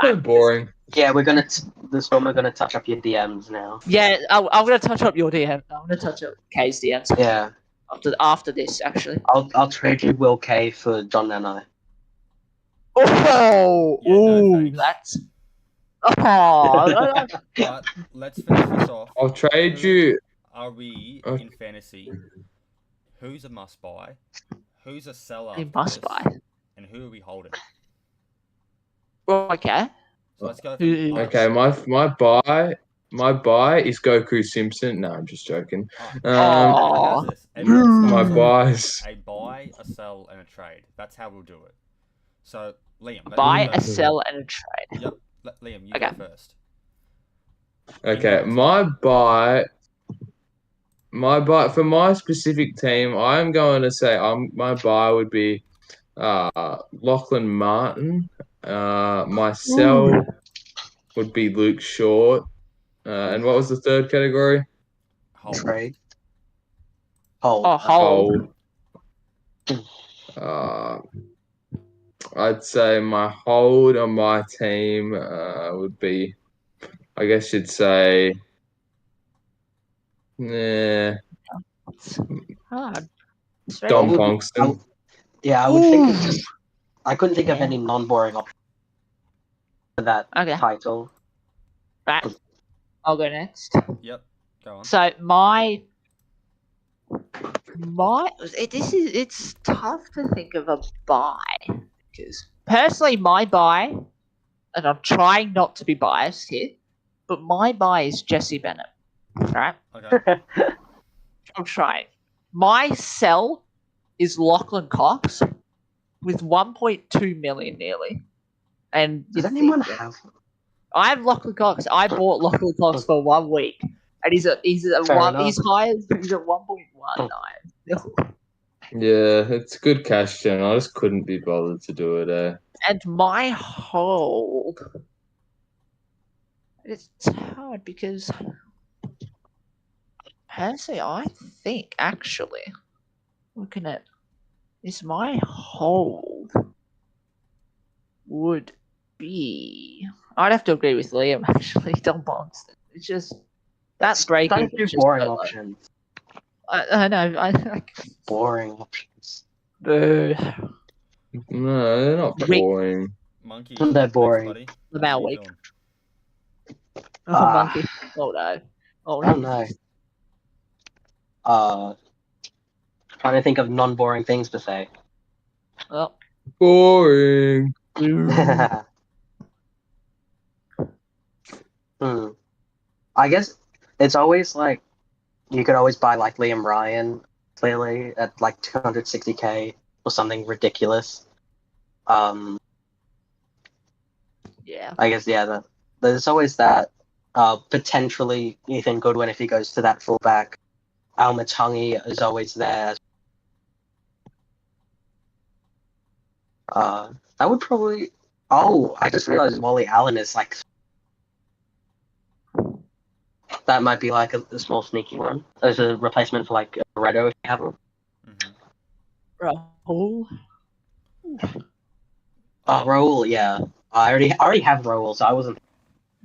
So boring. Yeah, the Storm are gonna touch up your DMs now. Yeah, I'm gonna touch up your DM. I'm gonna touch up K's DMs Yeah, after this actually. I'll trade you Will K for John Nano. Oh, Yeah, no ooh, thanks. that's. Oh, But let's finish this off. I'll trade you. Are we Okay. in fantasy? Who's a must buy? Who's a sell they after must this? buy. And who are we holding? Okay. So let's go. Who- from us. Okay, my buy is Goku Simpson. No, I'm just joking. Alright, Aw. how's this? Everyone's My got buys. a buy, a sell, and a trade. That's how we'll do it. So Liam, let Buy you go a first. sell and a trade. Yep, Liam, you Okay. go first. Okay, my buy for my specific team, I'm going to say my buy would be Lachlan Martin. My sell would be Luke Short. And what was the third category? Hold. Trade. Hold. Oh, hold. I'd say my hold on my team would be, I guess you'd say, Hard. It's very Dom would- Ponkston. Yeah, I would think of Ooh. just. I couldn't think of any non-boring options for that Okay. title. Right. I'll go next. Yep, go on. So it's tough to think of a buy because personally my buy, and I'm trying not to be biased here, but my buy is Jesse Bennett. Right? Okay. I'm trying. My sell is Lachlan Cox with 1.2 million nearly. And Does you anyone think- have? I have Lachlan Cox. I bought Lachlan Cox for 1 week, and he's at Fair one. enough. He's high. He's at 1.19. Yeah, it's good cash gen. I just couldn't be bothered to do it. And my hold, it's hard because personally, I think actually looking at this, my hold would be. I'd have to agree with Liam actually. Don Bonston. It's just that's break. Don't do boring options. I know. I Boring options. boo. No, they're not Wait. boring. Monkey. They're next, boring. buddy. The How you Malwick. doing? Oh, Ah. monkey. Oh no. Oh I no. don't know. Trying to think of non-boring things to say. Oh. Boring. I guess it's always like you could always buy like Liam Ryan clearly at like 260k or something ridiculous. Yeah. I guess there's always that. Potentially Ethan Goodwin if he goes to that fullback. Al Matungi is always there. That would probably. Oh, I just realized Wally Allen is like. That might be like a small sneaky one as a replacement for like Redo if you have him. Mhm. Rahul. Raul, yeah. I already have Raul, so I wasn't.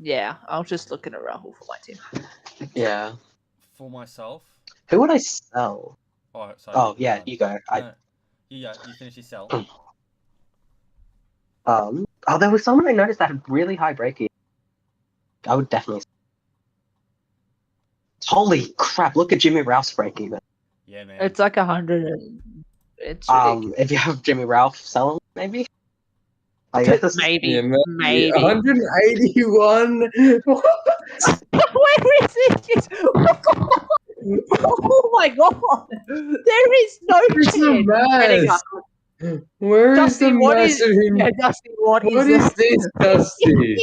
Yeah, I was just looking at Rahul for my team. Yeah. For myself. Who would I sell? Oh, sorry. Oh yeah, you go. No, you finish your sell. There was someone I noticed that had really high break even. I would definitely. Holy crap! Look at Jimmy Ralph's break even. Yeah, man. It's like 100. It's ridiculous. If you have Jimmy Ralph, sell him maybe. I guess. Maybe, Yeah, maybe. 181. Where is it? Oh my god! There is no It's a chance. Getting mess. up. Where is the Dustin, what is? massive him? Yeah, Dustin, what What is is this, Dusty?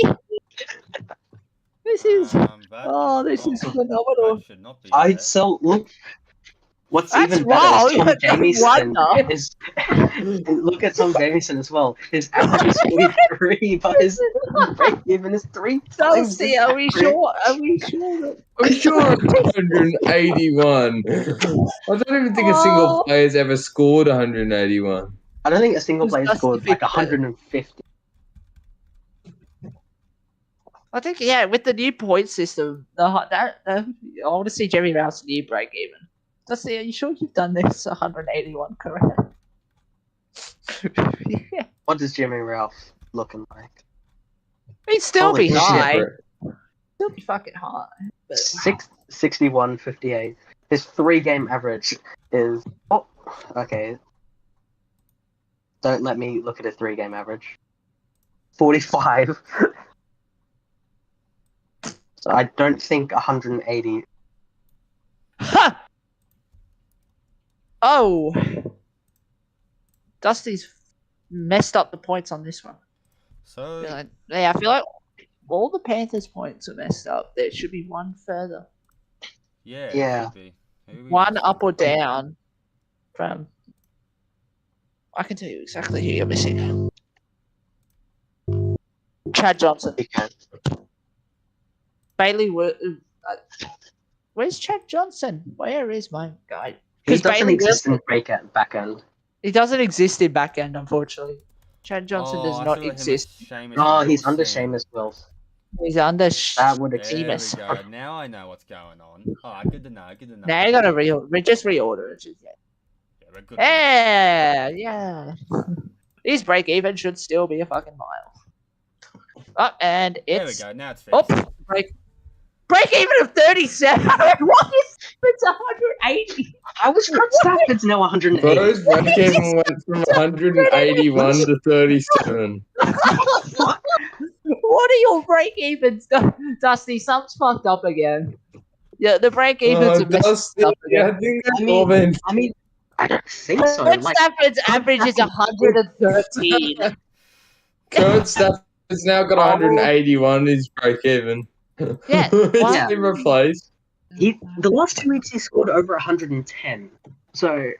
This is. That This is wrong. phenomenal. That should not be. I there. so look. What's That's even better wrong. is Tom That's Jamieson wonder. is. Look at Tom Jamieson as well. His average is 43, but his break even is 3 times. Dusty, his are we average. sure? Are we sure that? I'm sure it's 181. I don't even think a single player's ever scored 181. I don't think a single Who's player Dusty scored like Fix better? 150. I think with the new point system, I want to see Jeremy Rouse new break even. Dusty, are you sure you've done this 181 correct? Yeah, What does Jimmy Ralph looking like? he'd still Holy be high. shit. Still be fucking high. But 61.58. His 3-game average is. Oh, okay. Don't let me look at his 3-game average. 45. So I don't think 180. Ha! Oh, Dusty's messed up the points on this one. So I feel like all the Panthers' points are messed up. There should be one further. yeah. Yeah. It should be. Maybe One just- up or down from. I can tell you exactly who you're missing. Chad Johnson. Okay. Bailey. Where's Chad Johnson? Where is my guy? He 'Cause doesn't Bailey exist Wilson- in back end. He doesn't exist in back end, unfortunately. Chad Johnson does I not thought him and exist. Seamus Oh, he's Wilson. under Seamus Wills. He's under That would There explain. we Seamus. go. Now I know what's going on. Alright, good to know. Good to know. Now you gotta just reorder it. Yeah, we're good. Yeah. His break even should still be a fucking mile. Oh, and There we it's go. Now it's fixed. oh break even of 37. What is it's 180? How was Fred Stafford's now 180? Bro's break even went from 181 to 37. What are your break evens, Dusty? Something's fucked up again. Yeah, the break evens are messed Dusty, up I again. think I that's mean- all been. I don't think so. Fred Like, Stafford's average is 113. Kurt Stafford's now got 181 his break even. Yeah, It's wow. been replaced. the last 2 weeks he scored over 110. So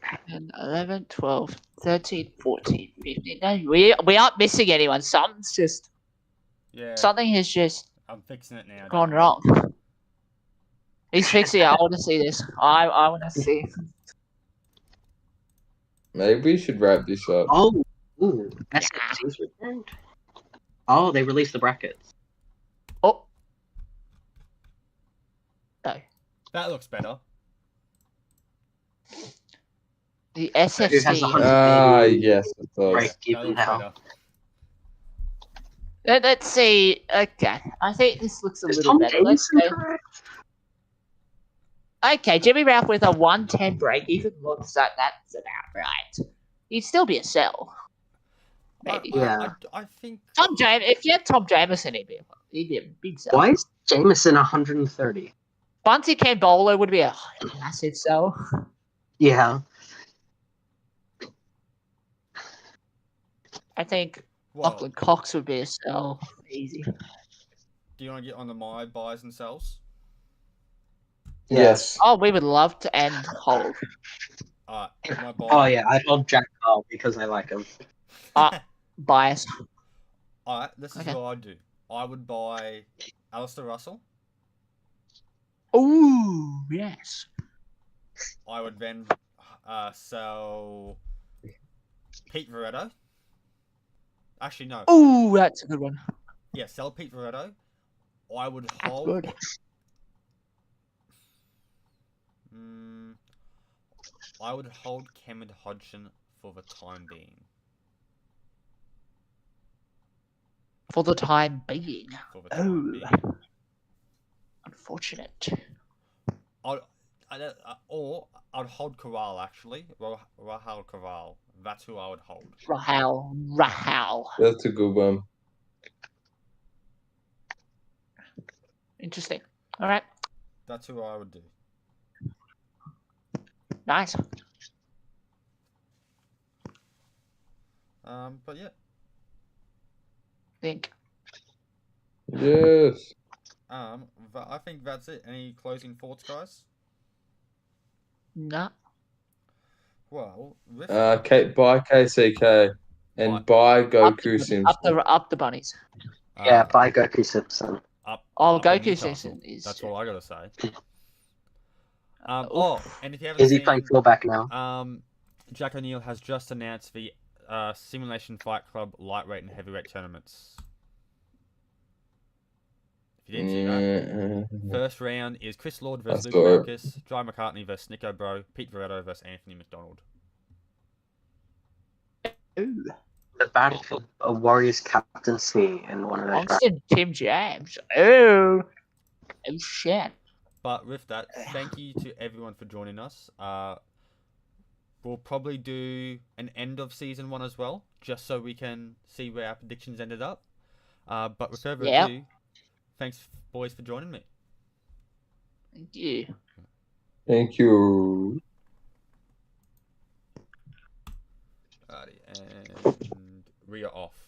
11, 12, 13, 14, 15. No, we aren't missing anyone. Yeah. Something has just I'm fixing it now. gone don't wrong. He's fixing it. I want to see this. I want to see. Maybe we should wrap this up. SFC's returned. Oh, they released the brackets. Oh. No. That looks better. The Who has SFC. 180 Yes, it does. break That even looks now? better. Let's see. Okay. I think this looks a Is little Tom better. Let's Jamieson go. correct? Okay, Jimmy Ralph with a 110 break even looks like that's about right. He'd still be a sell. Maybe. Yeah. I think. Tom James. If you had Tom Jameson, he'd be a big sell. Why is Jameson 130? Bunty Cambolo would be a massive sell. Yeah. I think Well, Lachlan Cox would be a sell. Easy. do you want to get on the my buys and sells? Yes. Oh, we would love to end hold. My buy. Oh yeah, I hold Jack Carl because I like him. Bias. Alright, this is Okay. what I'd do. I would buy Alistair Russell. Ooh, yes. I would then sell Pete Veretto. Actually, no. Ooh, that's a good one. Yeah, sell Pete Veretto. I would That's hold. good. I would hold Cameron Hodgson for the time being. For the time being. For the time being. Unfortunate. Or I'd hold Corral actually. Rahal Corral. That's who I would hold. Rahal. That's a good one. Interesting. All right. That's who I would do. Nice. But yeah. Think. Yes. I think that's it. Any closing thoughts, guys? No. Well, with Buy KCK and buy Goku Simpson. Up the bunnies. Yeah, buy Goku Simpson. Up Oh, in Goku Newcastle. Simpson is. That's all I gotta say. Oof. And if you haven't Is he seen, playing fullback now? Jack O'Neill has just announced the Simulation Fight Club lightweight and heavyweight tournaments. If you didn't see that, first round is Chris Lord versus Luke Marcus, Dry McCartney versus Nico Bro, Pete Veretto versus Anthony McDonald. Ooh. The battle for a Warriors captaincy in one of those. Austin Tim James. Oh shit. But with that, thank you to everyone for joining us. We'll probably do an end of season 1 as well, just so we can see where our predictions ended up. But with further ado, thanks, boys, for joining me. Thank you. Thank you. Alrighty, and we are off.